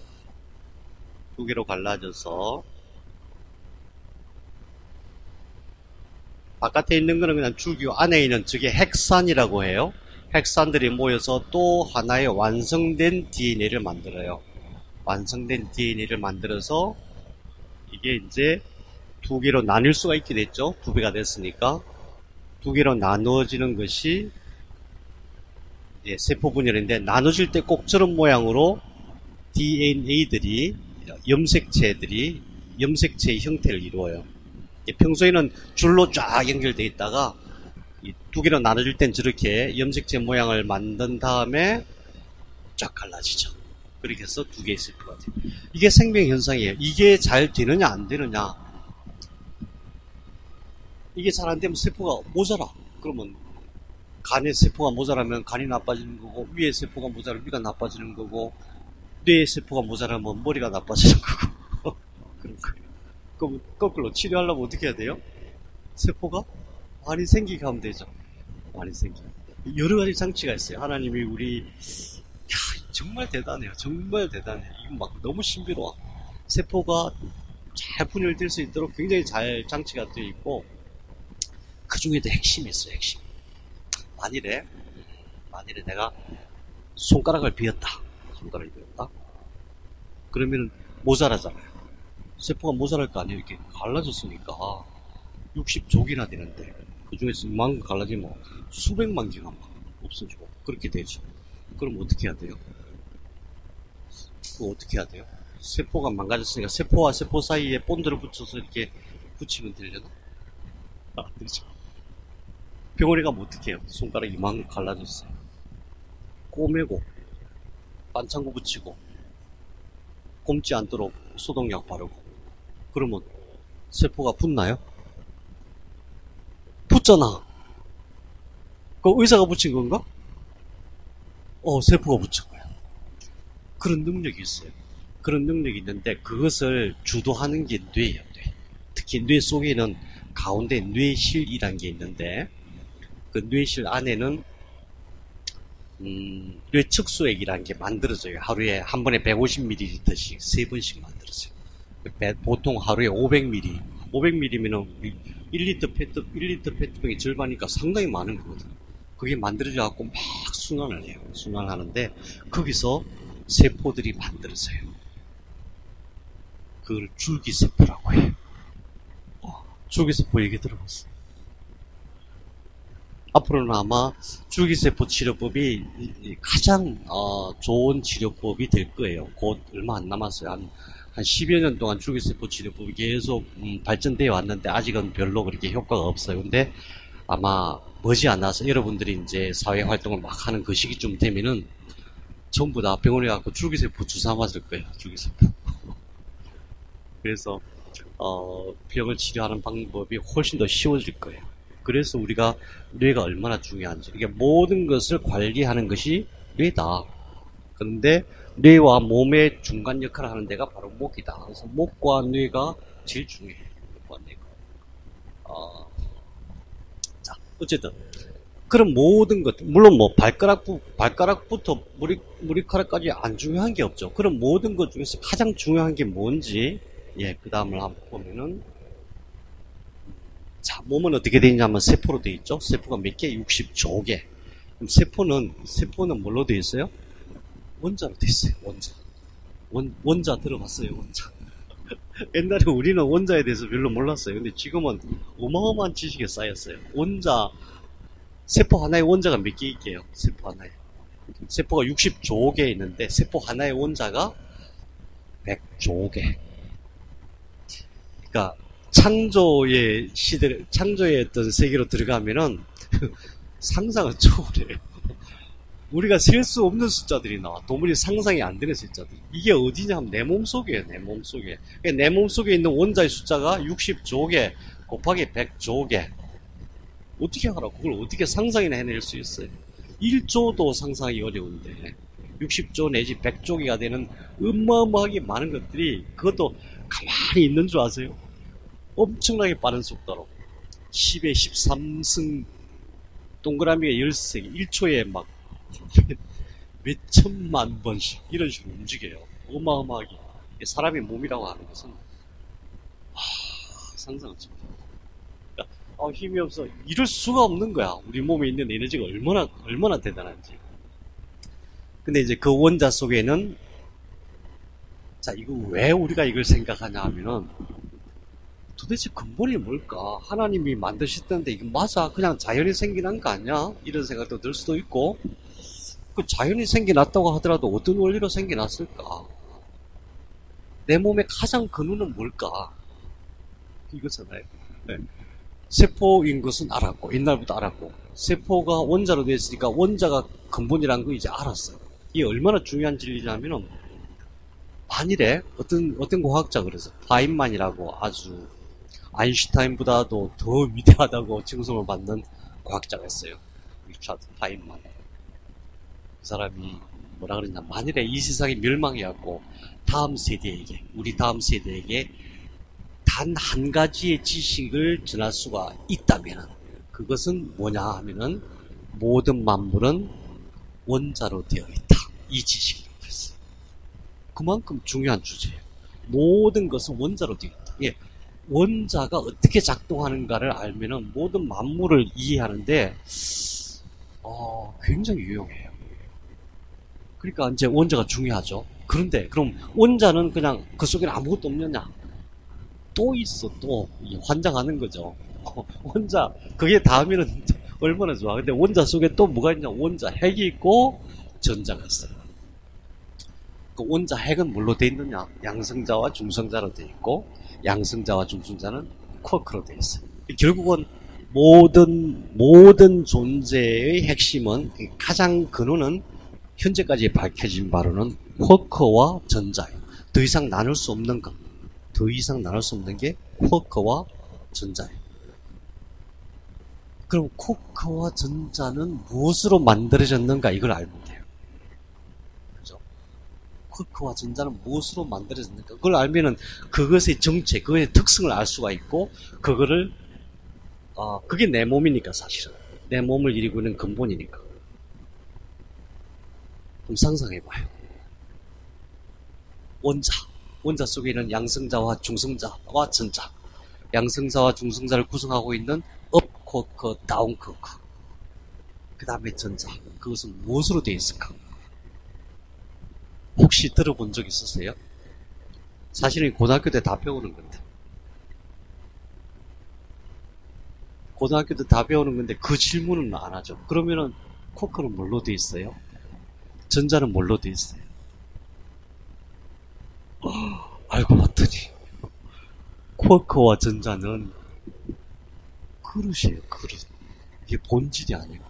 바깥에 있는 거는 그냥 줄기고 안에 있는 저게 핵산이라고 해요. 핵산들이 모여서 또 하나의 완성된 DNA를 만들어요. 완성된 DNA를 만들어서 이게 이제 두 개로 나뉠 수가 있게 됐죠. 두 배가 됐으니까 두 개로 나누어지는 것이 세포 분열인데, 나눠질 때 꼭 저런 모양으로 DNA들이 염색체의 형태를 이루어요. 평소에는 줄로 쫙 연결되어 있다가 두 개로 나눠질 땐 저렇게 염색체 모양을 만든 다음에 쫙 갈라지죠. 그렇게 해서 두 개의 세포가 돼요. 이게 생명현상이에요. 이게 잘 되느냐 안 되느냐. 이게 잘 안 되면 세포가 모자라. 그러면 간에 세포가 모자라면 간이 나빠지는 거고, 위에 세포가 모자라면 위가 나빠지는 거고, 뇌에 세포가 모자라면 머리가 나빠지는 거고. 그런 거예요. 그럼 거꾸로 치료하려면 어떻게 해야 돼요? 세포가 많이 생기게 하면 되죠. 많이 생기게. 여러 가지 장치가 있어요. 하나님이 우리, 정말 대단해요. 정말 대단해요. 이거 막 너무 신비로워. 세포가 잘 분열될 수 있도록 굉장히 잘 장치가 되어 있고, 그 중에도 핵심이 있어요, 핵심. 만일에 내가 손가락을 비웠다. 그러면 모자라잖아요. 세포가 모자랄 거 아니에요. 이렇게 갈라졌으니까 60족이나 되는데 그 중에서 이만큼 갈라지면 수백만 개가 막 없어지고 그렇게 되죠. 그럼 어떻게 해야 돼요? 그거 어떻게 해야 돼요? 세포가 망가졌으니까 세포와 세포 사이에 본드를 붙여서 이렇게 붙이면 되려나? 안 되죠. 병원에 가면 어떻게 해요? 손가락 이만큼 갈라졌어요. 꼬매고 반창고 붙이고 곰지 않도록 소독약 바르고 그러면 세포가 붙나요? 붙잖아. 그 의사가 붙인 건가? 세포가 붙인 거야. 그런 능력이 있어요. 그런 능력이 있는데 그것을 주도하는 게 뇌예요. 뇌. 특히 뇌 속에는 가운데 뇌실이라는 게 있는데 그 뇌실 안에는 뇌측소액이라는 게 만들어져요. 하루에 한 번에 150ml씩 3번씩 만들어져요. 보통 하루에 500ml면은 1리터 페트병의 절반이니까 상당히 많은 거거든. 그게 만들어져 갖고 막 순환을 해요. 순환하는데 거기서 세포들이 만들어져요. 그걸 줄기세포라고 해요. 줄기세포 얘기 들어봤어. 앞으로는 아마 줄기세포 치료법이 가장 좋은 치료법이 될 거예요. 곧 얼마 안 남았어요. 한 10여 년 동안 줄기세포 치료법이 계속 발전되어 왔는데 아직은 별로 그렇게 효과가 없어요. 근데 아마 머지않아서 여러분들이 이제 사회활동을 막 하는 그 시기쯤 되면은 전부 다 병원에 가서 줄기세포 주사 맞을 거예요. 줄기세포. 그래서 병을 치료하는 방법이 훨씬 더 쉬워질 거예요. 그래서 우리가 뇌가 얼마나 중요한지. 이게 모든 것을 관리하는 것이 뇌다. 그런데 뇌와 몸의 중간 역할을 하는 데가 바로 목이다. 그래서 목과 뇌가 제일 중요해요. 목과 뇌가. 자, 어쨌든. 그런 모든 것, 물론 뭐 발가락부터 머리카락까지 안 중요한 게 없죠. 그런 모든 것 중에서 가장 중요한 게 뭔지, 그 다음을 한번 보면은, 자, 몸은 어떻게 되어 있냐면 세포로 되어 있죠. 세포가 몇 개? 60조 개. 그럼 세포는 뭘로 되어 있어요? 원자로 되어 있어요. 원자 들어봤어요, 원자. 옛날에 우리는 원자에 대해서 별로 몰랐어요. 근데 지금은 어마어마한 지식이 쌓였어요. 세포 하나의 원자가 몇 개 있게요? 세포 하나에. 세포가 60조 개 있는데, 세포 하나의 원자가 100조 개. 그러니까, 창조의 어떤 세계로 들어가면은, 상상을 초월해요. 우리가 셀 수 없는 숫자들이 나와. 도무지 상상이 안 되는 숫자들. 이게 어디냐 하면 내 몸속이에요, 내 몸속에. 내 몸속에 있는 원자의 숫자가 60조 개 곱하기 100조 개. 어떻게 하라고? 그걸 어떻게 상상이나 해낼 수 있어요? 1조도 상상하기 어려운데 60조 내지 100조 개가 되는 어마어마하게 많은 것들이 그것도 가만히 있는 줄 아세요? 엄청나게 빠른 속도로 10의 13승 동그라미가 13개 1초에 막 몇 천만 번씩 이런 식으로 움직여요. 어마어마하게. 사람의 몸이라고 하는 것은 상상을 좀 힘이 없어. 이럴 수가 없는 거야. 우리 몸에 있는 에너지가 얼마나 대단한지. 근데 이제 그 원자 속에는, 자, 이거 왜 우리가 이걸 생각하냐 하면은, 도대체 근본이 뭘까? 하나님이 만드셨던데 이거 맞아? 그냥 자연이 생겨난 거 아니야? 이런 생각도 들 수도 있고, 그 자연이 생겨났다고 하더라도 어떤 원리로 생겨났을까? 내 몸의 가장 근원은 뭘까? 이거잖아요. 네. 세포인 것은 알았고, 옛날부터 알았고, 세포가 원자로 되어 있으니까 원자가 근본이라는 거 이제 알았어요. 이게 얼마나 중요한 진리냐면은, 만일에 어떤 과학자 그래서 파인만이라고 아주 아인슈타인보다도 더 위대하다고 칭송을 받는 과학자가 있어요. 리차드 파인만. 그 사람이 뭐라 그러냐. 만일에 이 세상이 멸망해갖고 우리 다음 세대에게 단 한 가지의 지식을 전할 수가 있다면 그것은 뭐냐 하면은 모든 만물은 원자로 되어 있다. 이 지식이라고 했어요. 그만큼 중요한 주제예요. 모든 것은 원자로 되어 있다. 예. 원자가 어떻게 작동하는가를 알면은 모든 만물을 이해하는데 굉장히 유용해요. 그러니까 이제 원자가 중요하죠. 그런데 그럼 원자는 그냥 그 속에는 아무것도 없느냐? 또 있어. 또 환장하는 거죠. 원자 그게 다음에는 얼마나 좋아. 근데 원자 속에 또 뭐가 있냐? 원자 핵이 있고 전자가 있어요. 그 원자 핵은 뭘로 돼 있느냐? 양성자와 중성자로 돼 있고 양성자와 중성자는 쿼크로 돼 있어요. 결국은 모든 존재의 핵심은 가장 근원은 현재까지 밝혀진 바로는 쿼크와 전자예요. 더 이상 나눌 수 없는 것. 더 이상 나눌 수 없는 게 쿼크와 전자예요. 그럼 쿼크와 전자는 무엇으로 만들어졌는가 이걸 알면 돼요. 그죠? 쿼크와 전자는 무엇으로 만들어졌는가 그걸 알면은 그것의 정체, 그것의 특성을 알 수가 있고 그거를 그게 내 몸이니까 사실은 내 몸을 이루고 있는 근본이니까. 그럼 상상해봐요. 원자 속에 있는 양성자와 중성자와 전자, 양성자와 중성자를 구성하고 있는 업 쿼크, 다운 쿼크, 그 다음에 전자. 그것은 무엇으로 되어 있을까? 혹시 들어본 적 있으세요? 사실은 고등학교 때 다 배우는 건데. 고등학교 때 다 배우는 건데 그 질문은 안 하죠. 그러면은 쿼크는 뭘로 되어 있어요? 전자는 뭘로 되어 있어요? 알고 봤더니 쿼크와 전자는 그릇이에요. 그릇. 이게 본질이 아니고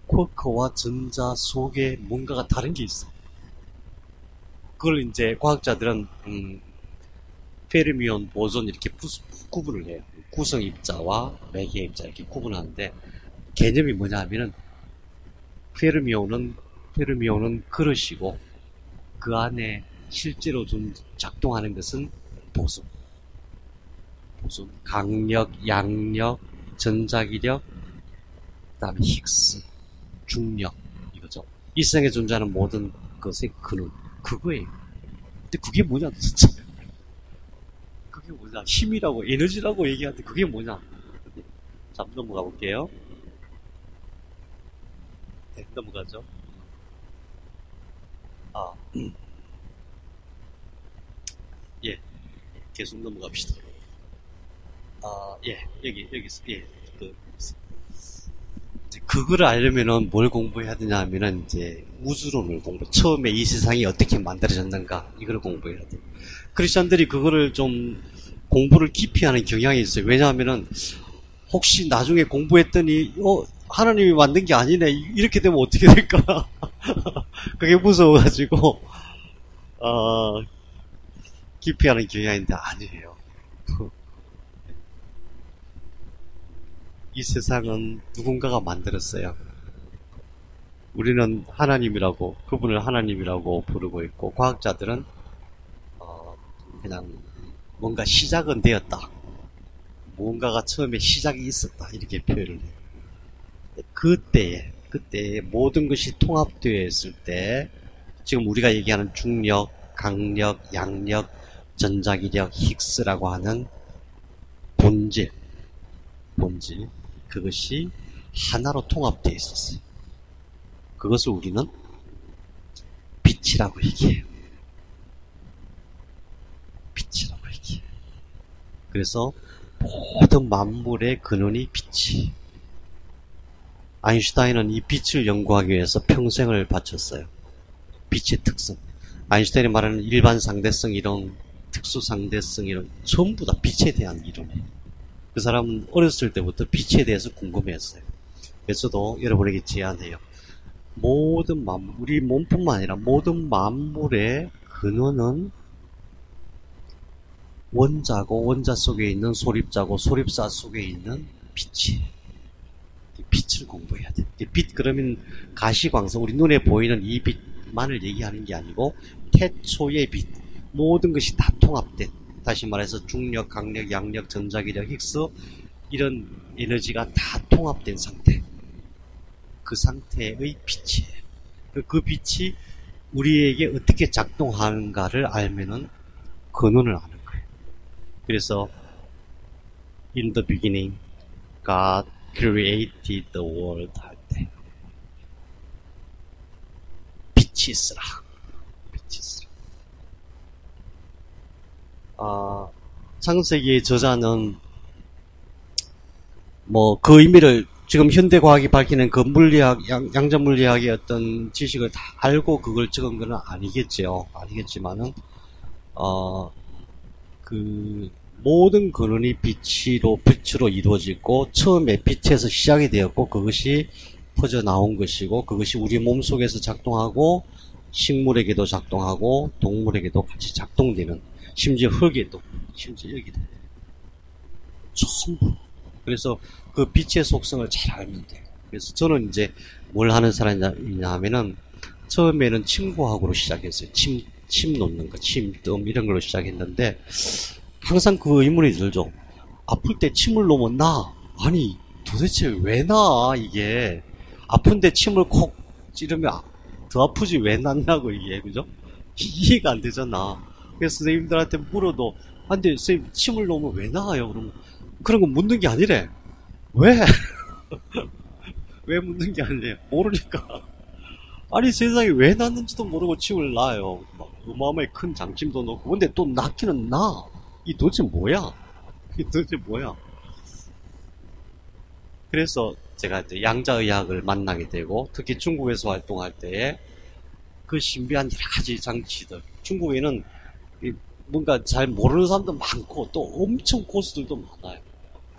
쿼크와 전자 속에 뭔가가 다른 게 있어. 그걸 이제 과학자들은 페르미온, 보존 이렇게 구분을 해요. 구성 입자와 매개 입자 이렇게 구분하는데 개념이 뭐냐 하면은 페르미온은 그릇이고 그 안에 실제로 좀 작동하는 것은 보존, 강력, 양력, 전자기력, 그 다음에 힉스, 중력 이거죠. 일생에 존재하는 모든 것의 근원 그거예요. 근데 그게 뭐냐 진짜. 그게 뭐냐 힘이라고 에너지라고 얘기하는데 그게 뭐냐. 자, 넘어가 볼게요. 네, 넘어가죠. 예, 계속 넘어갑시다. 예, 여기서, 예, 이제 그거를 알려면은 뭘 공부해야 되냐 하면은 이제 우주론을 처음에 이 세상이 어떻게 만들어졌는가, 이걸 공부해야 돼요. 크리스천들이 그거를 좀 공부를 깊이 하는 경향이 있어요. 왜냐하면은 혹시 나중에 공부했더니, 하나님이 만든 게 아니네. 이렇게 되면 어떻게 될까? 그게 무서워가지고, 깊이 하는 경향인데 아니에요. 이 세상은 누군가가 만들었어요. 우리는 하나님이라고, 그분을 하나님이라고 부르고 있고, 과학자들은, 그냥 뭔가 시작은 되었다. 뭔가가 처음에 시작이 있었다. 이렇게 표현을 해요. 그때에 모든 것이 통합되어 있을 때, 지금 우리가 얘기하는 중력, 강력, 양력, 전자기력, 힉스라고 하는 본질, 그것이 하나로 통합되어 있었어요. 그것을 우리는 빛이라고 얘기해요. 그래서 모든 만물의 근원이 빛이. 아인슈타인은 이 빛을 연구하기 위해서 평생을 바쳤어요. 빛의 특성. 아인슈타인이 말하는 일반 상대성 이론, 특수 상대성 이론, 전부 다 빛에 대한 이론이에요. 그 사람은 어렸을 때부터 빛에 대해서 궁금해했어요. 그래서도 여러분에게 제안해요. 모든 만물, 우리 몸뿐만 아니라 모든 만물의 근원은 원자고 원자 속에 있는 소립자고 소립자 속에 있는 빛이. 빛을 공부해야 돼. 빛 그러면 가시광선 우리 눈에 보이는 이 빛만을 얘기하는 게 아니고 태초의 빛 모든 것이 다 통합된 다시 말해서 중력, 강력, 양력, 전자기력, 힉스 이런 에너지가 다 통합된 상태. 그 상태의 빛이에요. 그 빛이 우리에게 어떻게 작동하는가를 알면은 근원을 아는 거예요. 그래서 in the beginning God created the world 할 때 빛이 있으라. 빛이 있으라. 창세기의 저자는 뭐 그 의미를 지금 현대과학이 밝히는 그 물리학, 양자물리학의 어떤 지식을 다 알고 그걸 적은 건 아니겠죠. 아니겠지만은 그 모든 근원이 빛으로 이루어지고 처음에 빛에서 시작이 되었고 그것이 퍼져 나온 것이고 그것이 우리 몸속에서 작동하고 식물에게도 작동하고 동물에게도 같이 작동되는 심지어 흙에도 심지어 여기도 전부. 그래서 그 빛의 속성을 잘 알면 돼요. 그래서 저는 이제 뭘 하는 사람이냐 하면은 처음에는 침구학으로 시작했어요. 침 놓는 거, 침뜸 이런 걸로 시작했는데 항상 그 의문이 들죠. 아플 때 침을 놓으면 나? 아니 도대체 왜 나? 이게 아픈데 침을 콕 찌르면 더 아프지 왜 났냐고 이게 그죠? 이해가 안 되잖아. 그래서 선생님들한테 물어도 근데 선생님 침을 놓으면 왜 나아요? 그러면 그런 거 묻는 게 아니래. 왜? 왜 묻는 게 아니래? 모르니까. 아니 세상에 왜 났는지도 모르고 침을 놔요. 막 어마어마하게 큰 장침도 놓고 근데 또 낳기는 나. 이 도대체 뭐야? 이 도대체 뭐야? 그래서 제가 이제 양자의학을 만나게 되고 특히 중국에서 활동할 때에 그 신비한 여러 가지 장치들 중국에는 뭔가 잘 모르는 사람도 많고 또 엄청 고수들도 많아요.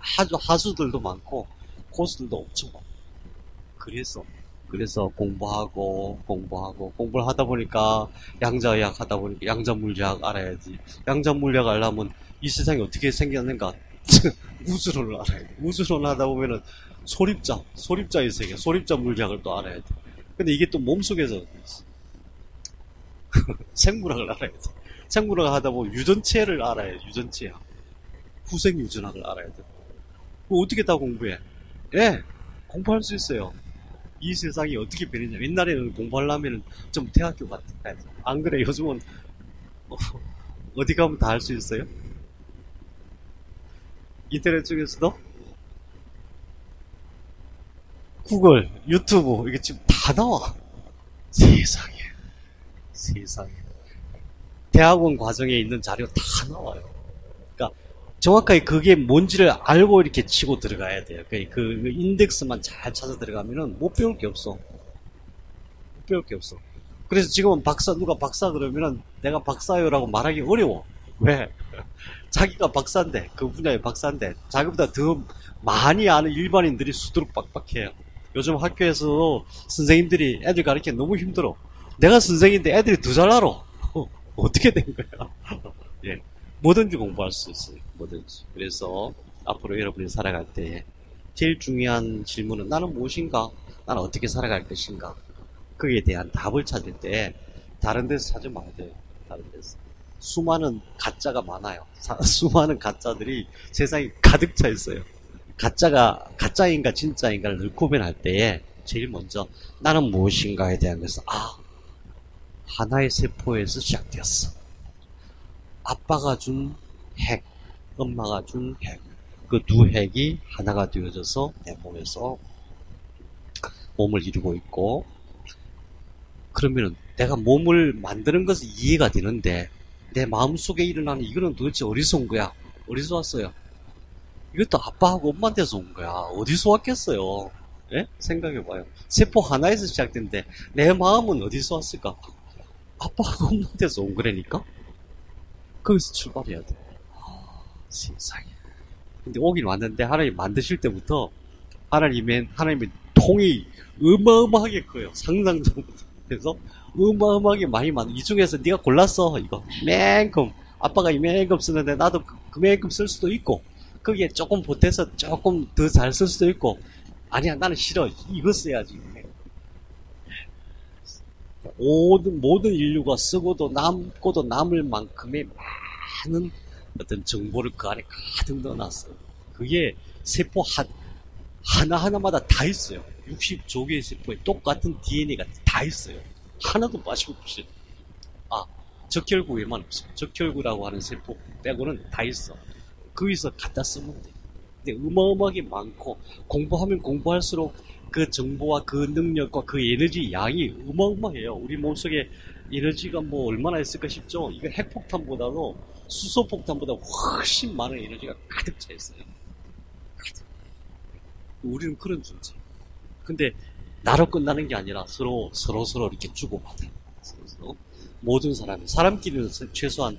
하수들도 많고 고수들도 엄청 많고 그래서 공부를 하다 보니까 양자의학 하다 보니까 양자물리학 알아야지. 양자물리학 알려면 이 세상이 어떻게 생겼는가 우주론을 알아야 돼. 우주론 하다 보면은 소립자의 세계, 소립자 물리학을 또 알아야 돼. 근데 이게 또 몸속에서 생물학을 알아야 돼. 생물학을 하다 보면 유전체를 알아야 돼. 유전체학. 후생유전학을 알아야 돼. 그거 어떻게 다 공부해? 예, 공부할 수 있어요. 이 세상이 어떻게 변했냐. 옛날에는 공부하려면 좀 대학교 같은 안 그래? 요즘은 어디 가면 다 할 수 있어요? 인터넷 중에서도 구글, 유튜브 이게 지금 다 나와. 세상에. 대학원 과정에 있는 자료 다 나와요. 그러니까 정확하게 그게 뭔지를 알고 이렇게 치고 들어가야 돼요. 그 인덱스만 잘 찾아 들어가면은 못 배울 게 없어. 그래서 지금은 누가 박사 그러면은 내가 박사요라고 말하기 어려워. 왜? 자기가 박사인데, 그 분야의 박사인데, 자기보다 더 많이 아는 일반인들이 수두룩 빡빡해요. 요즘 학교에서 선생님들이 애들 가르치기 너무 힘들어. 내가 선생인데 애들이 더 잘 알아. 어떻게 된 거야? 예. 뭐든지 공부할 수 있어요. 뭐든지. 그래서 앞으로 여러분이 살아갈 때 제일 중요한 질문은 나는 무엇인가? 나는 어떻게 살아갈 것인가? 거기에 대한 답을 찾을 때 다른 데서 찾으면 안 돼요. 다른 데서. 수많은 가짜가 많아요. 수많은 가짜들이 세상에 가득 차 있어요. 가짜인가 진짜인가를 늘 구별할 때에 제일 먼저 나는 무엇인가에 대한 것은 하나의 세포에서 시작되었어. 아빠가 준 핵, 엄마가 준 핵. 그 두 핵이 하나가 되어져서 내 몸에서 몸을 이루고 있고, 그러면은 내가 몸을 만드는 것은 이해가 되는데 내 마음속에 일어나는 이거는 도대체 어디서 온 거야? 어디서 왔어요? 이것도 아빠하고 엄마한테서 온 거야. 어디서 왔겠어요? 예? 생각해봐요. 세포 하나에서 시작된데 내 마음은 어디서 왔을까? 아빠하고 엄마한테서 온 거라니까? 거기서 출발해야 돼. 세상에. 근데 오긴 왔는데 하나님 만드실 때부터 하나님의 통이 어마어마하게 커요. 상상도 못해서 어마어마하게 많이 많아. 이 중에서 네가 골랐어. 이거 이만큼 아빠가 이만큼 쓰는데 나도 그만큼 쓸 수도 있고 거기에 조금 보태서 조금 더 잘 쓸 수도 있고 아니야 나는 싫어 이거 써야지. 모든 인류가 쓰고도 남고도 남을 만큼의 많은 어떤 정보를 그 안에 가득 넣어놨어요. 그게 세포 하나하나마다 다 있어요. 60조 개의 세포에 똑같은 DNA가 다 있어요. 하나도 빠짐없이. 아, 적혈구에만 없어. 적혈구라고 하는 세포 빼고는 다 있어. 거기서 갖다 쓰면 돼. 근데 어마어마하게 많고, 공부하면 공부할수록 그 정보와 그 능력과 그 에너지 양이 어마어마해요. 우리 몸속에 에너지가 뭐 얼마나 있을까 싶죠? 이거 핵폭탄보다도 수소폭탄보다 훨씬 많은 에너지가 가득 차 있어요. 가득. 우리는 그런 존재. 근데 나로 끝나는 게 아니라 서로 이렇게 주고받아요. 서로. 모든 사람끼리는 최소한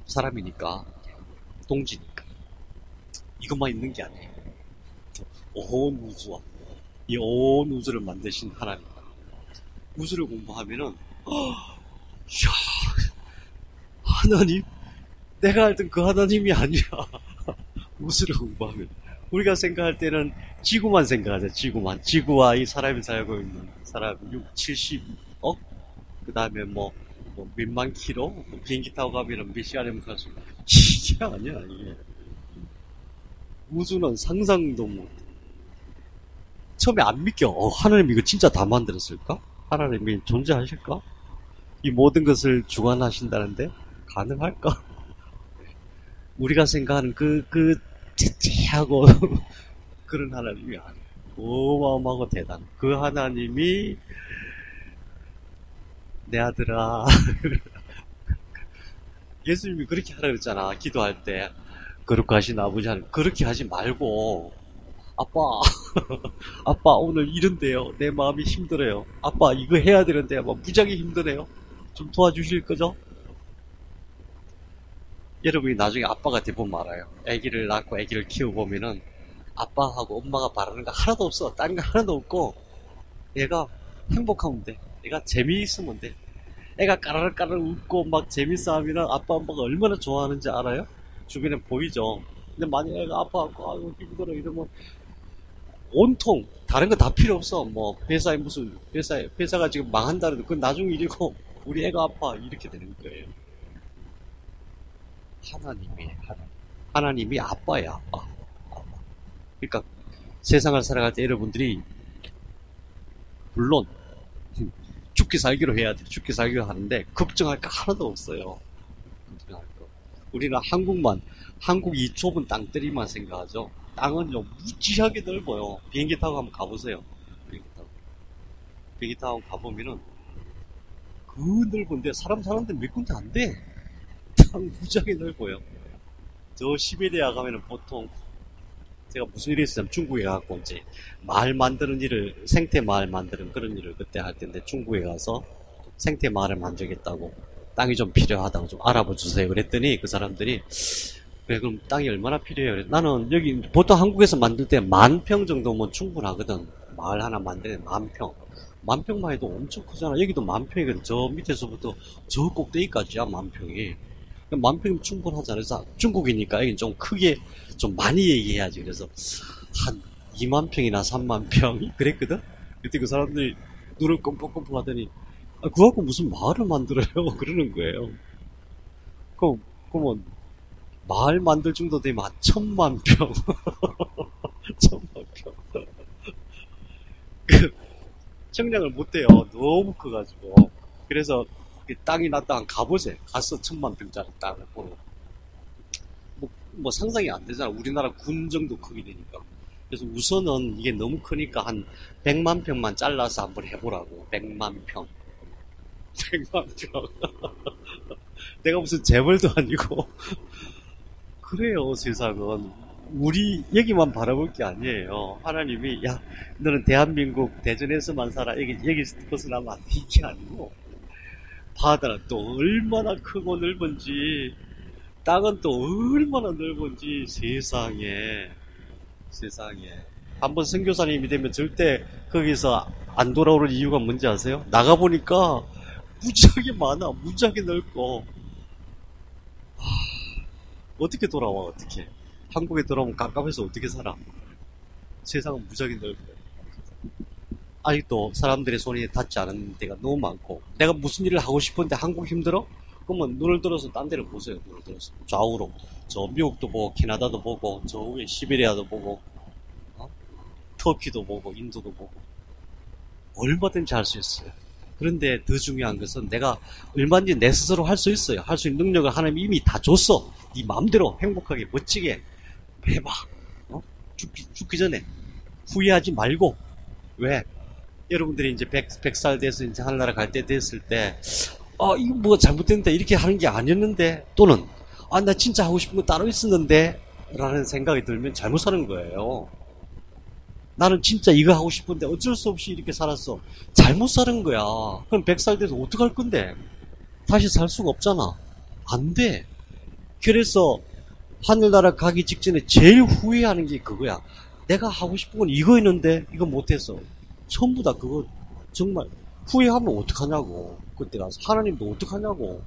사람이니까 동지니까 이것만 있는 게 아니에요. 온 우주와 이 온 우주를 만드신 하나님. 우주를 공부하면은 이야, 하나님, 내가 알던 그 하나님이 아니야. 우주를 공부하면 우리가 생각할 때는 지구만 생각하죠. 지구와 이 사람이 살고 있는 사람 6, 70억 그 다음에 뭐 몇만 킬로 비행기 타고 가면 몇 시간이면 갈 수 있는 이게 아니야. 이게 우주는 상상도 못. 처음에 안 믿겨. 하나님 이거 진짜 다 만들었을까? 하나님이 존재하실까? 이 모든 것을 주관하신다는데 가능할까? 우리가 생각하는 그 째째하고 그런 하나님이 아니에요. 어마어마하고 대단. 그 하나님이 내 아들아. 예수님이 그렇게 하라 그랬잖아. 기도할 때 거룩하신 아버지 하나님 그렇게 하지 말고 아빠 아빠 오늘 이런데요. 내 마음이 힘들어요. 아빠 이거 해야 되는데 아빠 무지하게 힘드네요. 좀 도와주실 거죠? 여러분이 나중에 아빠가 돼보면 알아요. 아기를 낳고 아기를 키워보면은 아빠하고 엄마가 바라는 거 하나도 없어. 다른 거 하나도 없고 얘가 행복하면 돼. 얘가 재미있으면 돼. 애가 까르르까르르 웃고 막 재밌어 하면은 아빠 엄마가 얼마나 좋아하는지 알아요? 주변에 보이죠. 근데 만약 애가 아파갖고 아유 힘들어 이러면 온통 다른 거 다 필요 없어. 뭐 회사에 무슨 회사가 지금 망한다는데 그건 나중 일이고 우리 애가 아파 이렇게 되는 거예요. 하나님이 아빠야. 아빠. 그러니까 세상을 살아갈 때 여러분들이 물론 죽기 살기로 해야 돼. 죽기 살기로 하는데 걱정할 거 하나도 없어요. 걱정할 거. 우리는 한국 이 좁은 땅들이만 생각하죠. 땅은요 무지하게 넓어요. 비행기 타고 한번 가보세요. 비행기 타고 가보면은 그 넓은데 사람 사는데 몇 군데 안 돼. 땅 무지하게 넓어요. 저 시베리아 가면은 보통 제가 무슨 일이 있었냐면 중국에 가고 이제 마을 만드는 일을 생태 마을 만드는 그런 일을 그때 할 텐데 중국에 가서 생태 마을을 만들겠다고 땅이 좀 필요하다고 좀 알아봐 주세요. 그랬더니 그 사람들이 그래 그럼 땅이 얼마나 필요해요? 그래. 나는 여기 보통 한국에서 만들 때 10,000평 정도면 충분하거든. 마을 하나 만드는 10,000평. 10,000평만 해도 엄청 크잖아. 여기도 10,000평이거든. 저 밑에서부터 저 꼭대기까지야 10,000평이. 10,000평이면 충분하잖아. 그래서 중국이니까 여긴 좀 크게 좀 많이 얘기해야지. 그래서 한 20,000평이나 30,000평 그랬거든. 그때 그 사람들이 눈을 껌뻑껌뻑 하더니 그거 갖고 무슨 마을을 만들어요? 그러는 거예요. 그러면 마을 만들 정도 되면 한 1,000,000평. 1,000,000평. 청량을 못해요. 너무 커가지고. 그래서 땅이 났다 가보세요. 가서 1,000,000평짜리 땅을 보러. 뭐 상상이 안 되잖아. 우리나라 군 정도 크게 되니까. 그래서 우선은 이게 너무 크니까 한 100만 평만 잘라서 한번 해보라고. 100만 평. 100만 평. 내가 무슨 재벌도 아니고. 그래요, 세상은. 우리 여기만 바라볼 게 아니에요. 하나님이 야 너는 대한민국 대전에서만 살아. 여기서 벗어나면 안 돼. 이게 아니고 바다는 또 얼마나 크고 넓은지 땅은 또 얼마나 넓은지 세상에 한번 선교사님이 되면 절대 거기서 안 돌아오는 이유가 뭔지 아세요? 나가보니까 무지하게 많아. 무지하게 넓고. 어떻게 돌아와, 어떻게. 한국에 돌아오면 깝깝해서 어떻게 살아? 세상은 무지하게 넓고. 아직도 사람들의 손이 닿지 않은 데가 너무 많고. 내가 무슨 일을 하고 싶은데 한국 힘들어? 그러면 눈을 들어서 딴 데를 보세요. 눈을 들어서. 좌우로. 저 미국도 보고, 캐나다도 보고, 저 위에 시베리아도 보고, 터키도 보고, 인도도 보고. 얼마든지 할 수 있어요. 그런데 더 중요한 것은 내가 얼마든지 내 스스로 할 수 있어요. 할 수 있는 능력을 하나님이 이미 다 줬어. 네 마음대로 행복하게 멋지게 해봐. 죽기 전에 후회하지 말고. 왜? 여러분들이 이제 100살 돼서 이제 하늘나라 갈 때 됐을 때 이거 뭐 잘못됐는데 이렇게 하는 게 아니었는데, 또는 나 진짜 하고 싶은 거 따로 있었는데 라는 생각이 들면 잘못 사는 거예요. 나는 진짜 이거 하고 싶은데 어쩔 수 없이 이렇게 살았어. 잘못 사는 거야. 그럼 100살 돼서 어떡할 건데? 다시 살 수가 없잖아. 안 돼. 그래서 하늘나라 가기 직전에 제일 후회하는 게 그거야. 내가 하고 싶은 건 이거였는데 이거 못해서. 전부 다 그거 정말 후회하면 어떡하냐고. 그때 가서 하나님도 어떡하냐고.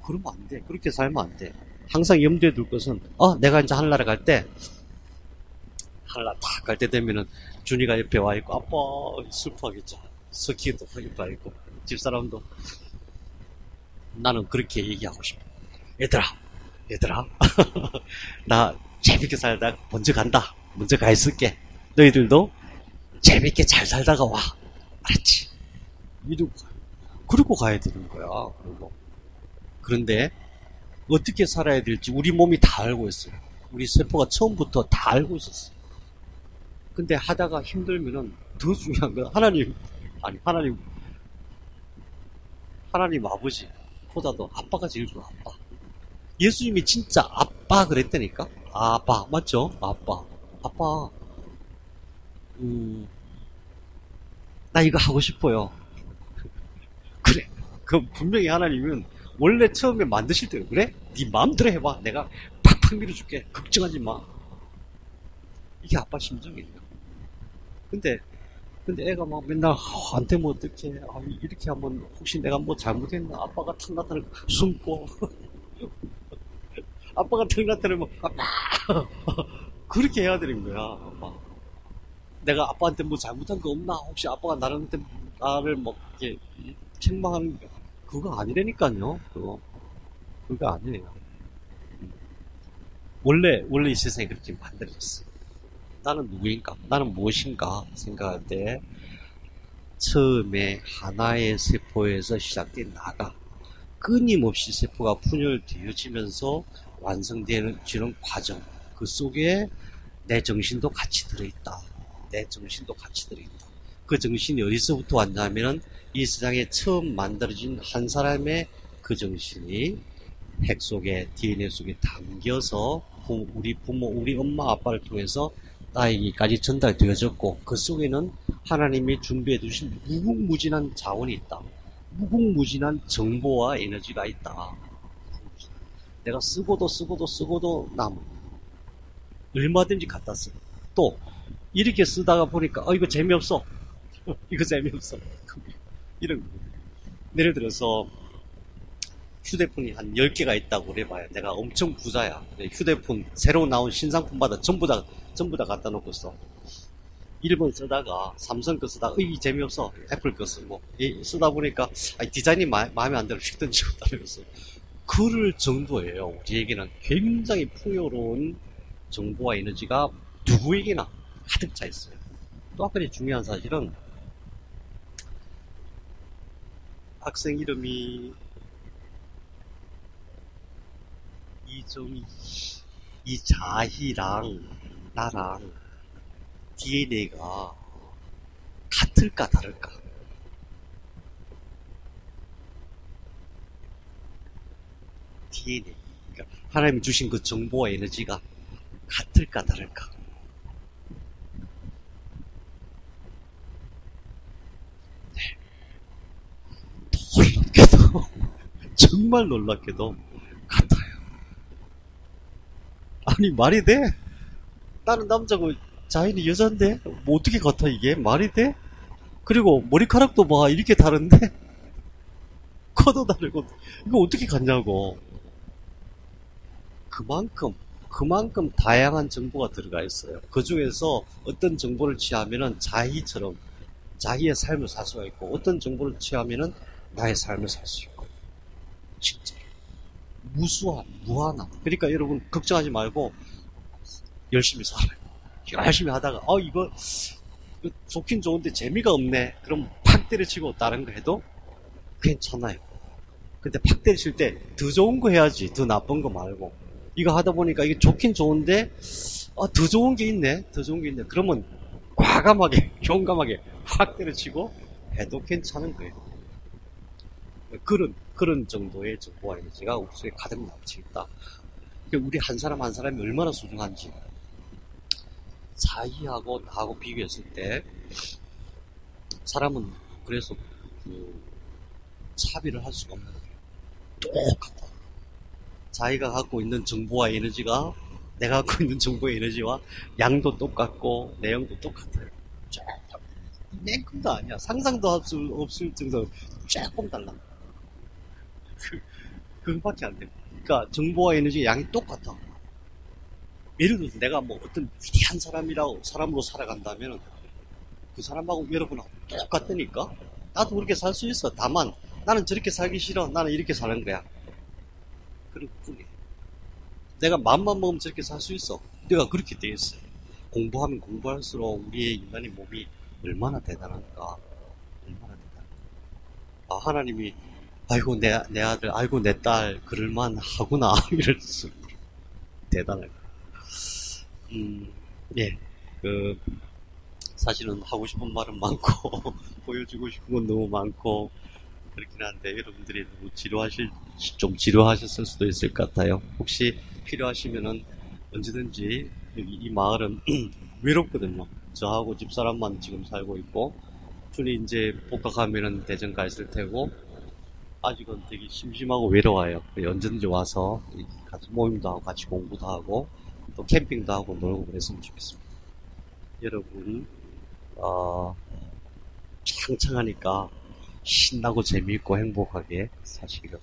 그러면 안 돼. 그렇게 살면 안 돼. 항상 염두에 둘 것은 내가 이제 하늘나라 갈 때, 하늘나라 딱 갈 때 되면은 준이가 옆에 와 있고 아빠 슬퍼하겠죠. 석희도 옆에 와 있고 집사람도. 나는 그렇게 얘기하고 싶어. 얘들아 나 재밌게 살다 먼저 간다. 먼저 가 있을게. 너희들도 재밌게 잘 살다가 와. 알았지? 그러고 가야 되는 거야. 그런데 어떻게 살아야 될지 우리 몸이 다 알고 있어요. 우리 세포가 처음부터 다 알고 있었어요. 근데 하다가 힘들면은 더 중요한 건 하나님 아버지보다도 아빠가 제일 좋아. 아빠. 예수님이 진짜 아빠 그랬다니까. 아빠 맞죠? 아빠. 나 이거 하고 싶어요. 그래. 그 분명히 하나님은 원래 처음에 만드실 때 그래? 네 마음대로 해봐. 내가 팍팍 밀어줄게. 걱정하지 마. 이게 아빠 심정이에요. 근데 애가 막 맨날 안 되면 어떡해. 이렇게 하면 혹시 내가 뭐 잘못했나. 아빠가 탁 나타나면 숨고 아빠가 탁 나타나면 아빠 그렇게 해야 되는 거야. 아빠. 내가 아빠한테 뭐 잘못한 거 없나? 혹시 아빠가 나를 뭐 이렇게 책망하는 거 그거 아니라니까요. 그거 아니에요. 원래 이 세상이 그렇게 만들어졌어. 나는 누구인가? 나는 무엇인가? 생각할 때 처음에 하나의 세포에서 시작된 나가 끊임없이 세포가 분열되어지면서 완성되는 과정, 그 속에 내 정신도 같이 들어있다. 그 정신이 어디서부터 왔냐면은 이 세상에 처음 만들어진 한 사람의 그 정신이 핵 속에, DNA 속에 담겨서 우리 부모, 우리 엄마 아빠를 통해서 나에게까지 전달되어졌고, 그 속에는 하나님이 준비해 주신 무궁무진한 자원이 있다. 무궁무진한 정보와 에너지가 있다. 내가 쓰고도 남은 얼마든지 갖다 써. 또 이렇게 쓰다가 보니까 이거 재미없어. 이거 재미없어. 이런 거. 예를 들어서 휴대폰이 한 10개가 있다고 그래봐요. 내가 엄청 부자야. 휴대폰 새로 나온 신상품마다 전부 다 갖다 놓고 써. 1번 쓰다가 삼성 거 쓰다가 이게 재미없어. 애플 거 쓰고 쓰다 보니까 디자인이 마음에 안 들어 휙 던지고 다니면서 그럴 정도예요. 우리에게는 굉장히 풍요로운 정보와 에너지가 누구에게나 가득 차 있어요. 또 한 가지 중요한 사실은 학생 이름이 이자희랑 나랑 DNA가 같을까 다를까? DNA. 그러니까 하나님이 주신 그 정보와 에너지가 같을까 다를까? 네. 놀랍게도 정말 놀랍게도 같아요. 아니 말이 돼? 다른 남자고 자인이 여잔데? 뭐 어떻게 같아, 이게? 말이 돼? 그리고 머리카락도 봐, 이렇게 다른데? 커도 다르고, 이거 어떻게 같냐고. 그만큼 다양한 정보가 들어가 있어요. 그 중에서 어떤 정보를 취하면은 자기처럼, 자기의 삶을 살 수가 있고, 어떤 정보를 취하면은 나의 삶을 살 수 있고. 진짜. 무한함. 그러니까 여러분, 걱정하지 말고, 열심히 살아요. 열심히 하다가, 이거 좋긴 좋은데 재미가 없네. 그럼 팍 때려치고 다른 거 해도 괜찮아요. 근데 팍 때려칠 때 더 좋은 거 해야지. 더 나쁜 거 말고. 이거 하다 보니까 이게 좋긴 좋은데, 더 좋은 게 있네. 더 좋은 게 있네. 그러면 과감하게, 용감하게 확 때려치고 해도 괜찮은 거예요. 그런 정도의 정보와 에너지가 우리 속에 가득 넘쳐 있다. 우리 한 사람 한 사람이 얼마나 소중한지. 자기하고 나하고 비교했을 때, 사람은 그래서 차별을 할 수가 없는 거예요. 똑같아. 자기가 갖고 있는 정보와 에너지가 내가 갖고 있는 정보의 에너지와 양도 똑같고 내용도 똑같아요. 조금도 아니야. 상상도 없을 정도로 조금 달라. 그거밖에 안 돼. 그러니까 정보와 에너지의 양이 똑같아. 예를 들어서 내가 뭐 어떤 위대한 사람으로 살아간다면 그 사람하고 여러분하고 똑같다니까? 나도 그렇게 살 수 있어. 다만 나는 저렇게 살기 싫어. 나는 이렇게 사는 거야. 그런 뿐이에요. 내가 마음만 먹으면 저렇게 살 수 있어. 내가 그렇게 돼 있어요. 공부하면 공부할수록 우리의 인간의 몸이 얼마나 대단한가. 얼마나 대단한가. 하나님이 아이고 내 아들, 아이고 내 딸 그럴만 하구나. 이럴 수 대단해요. 예. 사실은 하고 싶은 말은 많고 보여주고 싶은 건 너무 많고 그렇긴 한데 여러분들이 너무 좀 지루하셨을 수도 있을 것 같아요. 혹시 필요하시면은 언제든지 여기 이 마을은 외롭거든요. 저하고 집사람만 지금 살고 있고 준이 이제 복학하면은 대전 가 있을 테고 아직은 되게 심심하고 외로워요. 언제든지 와서 같이 모임도 하고 같이 공부도 하고 또 캠핑도 하고 놀고 그랬으면 좋겠습니다. 여러분 창창하니까 신나고 재미있고 행복하게 사시기를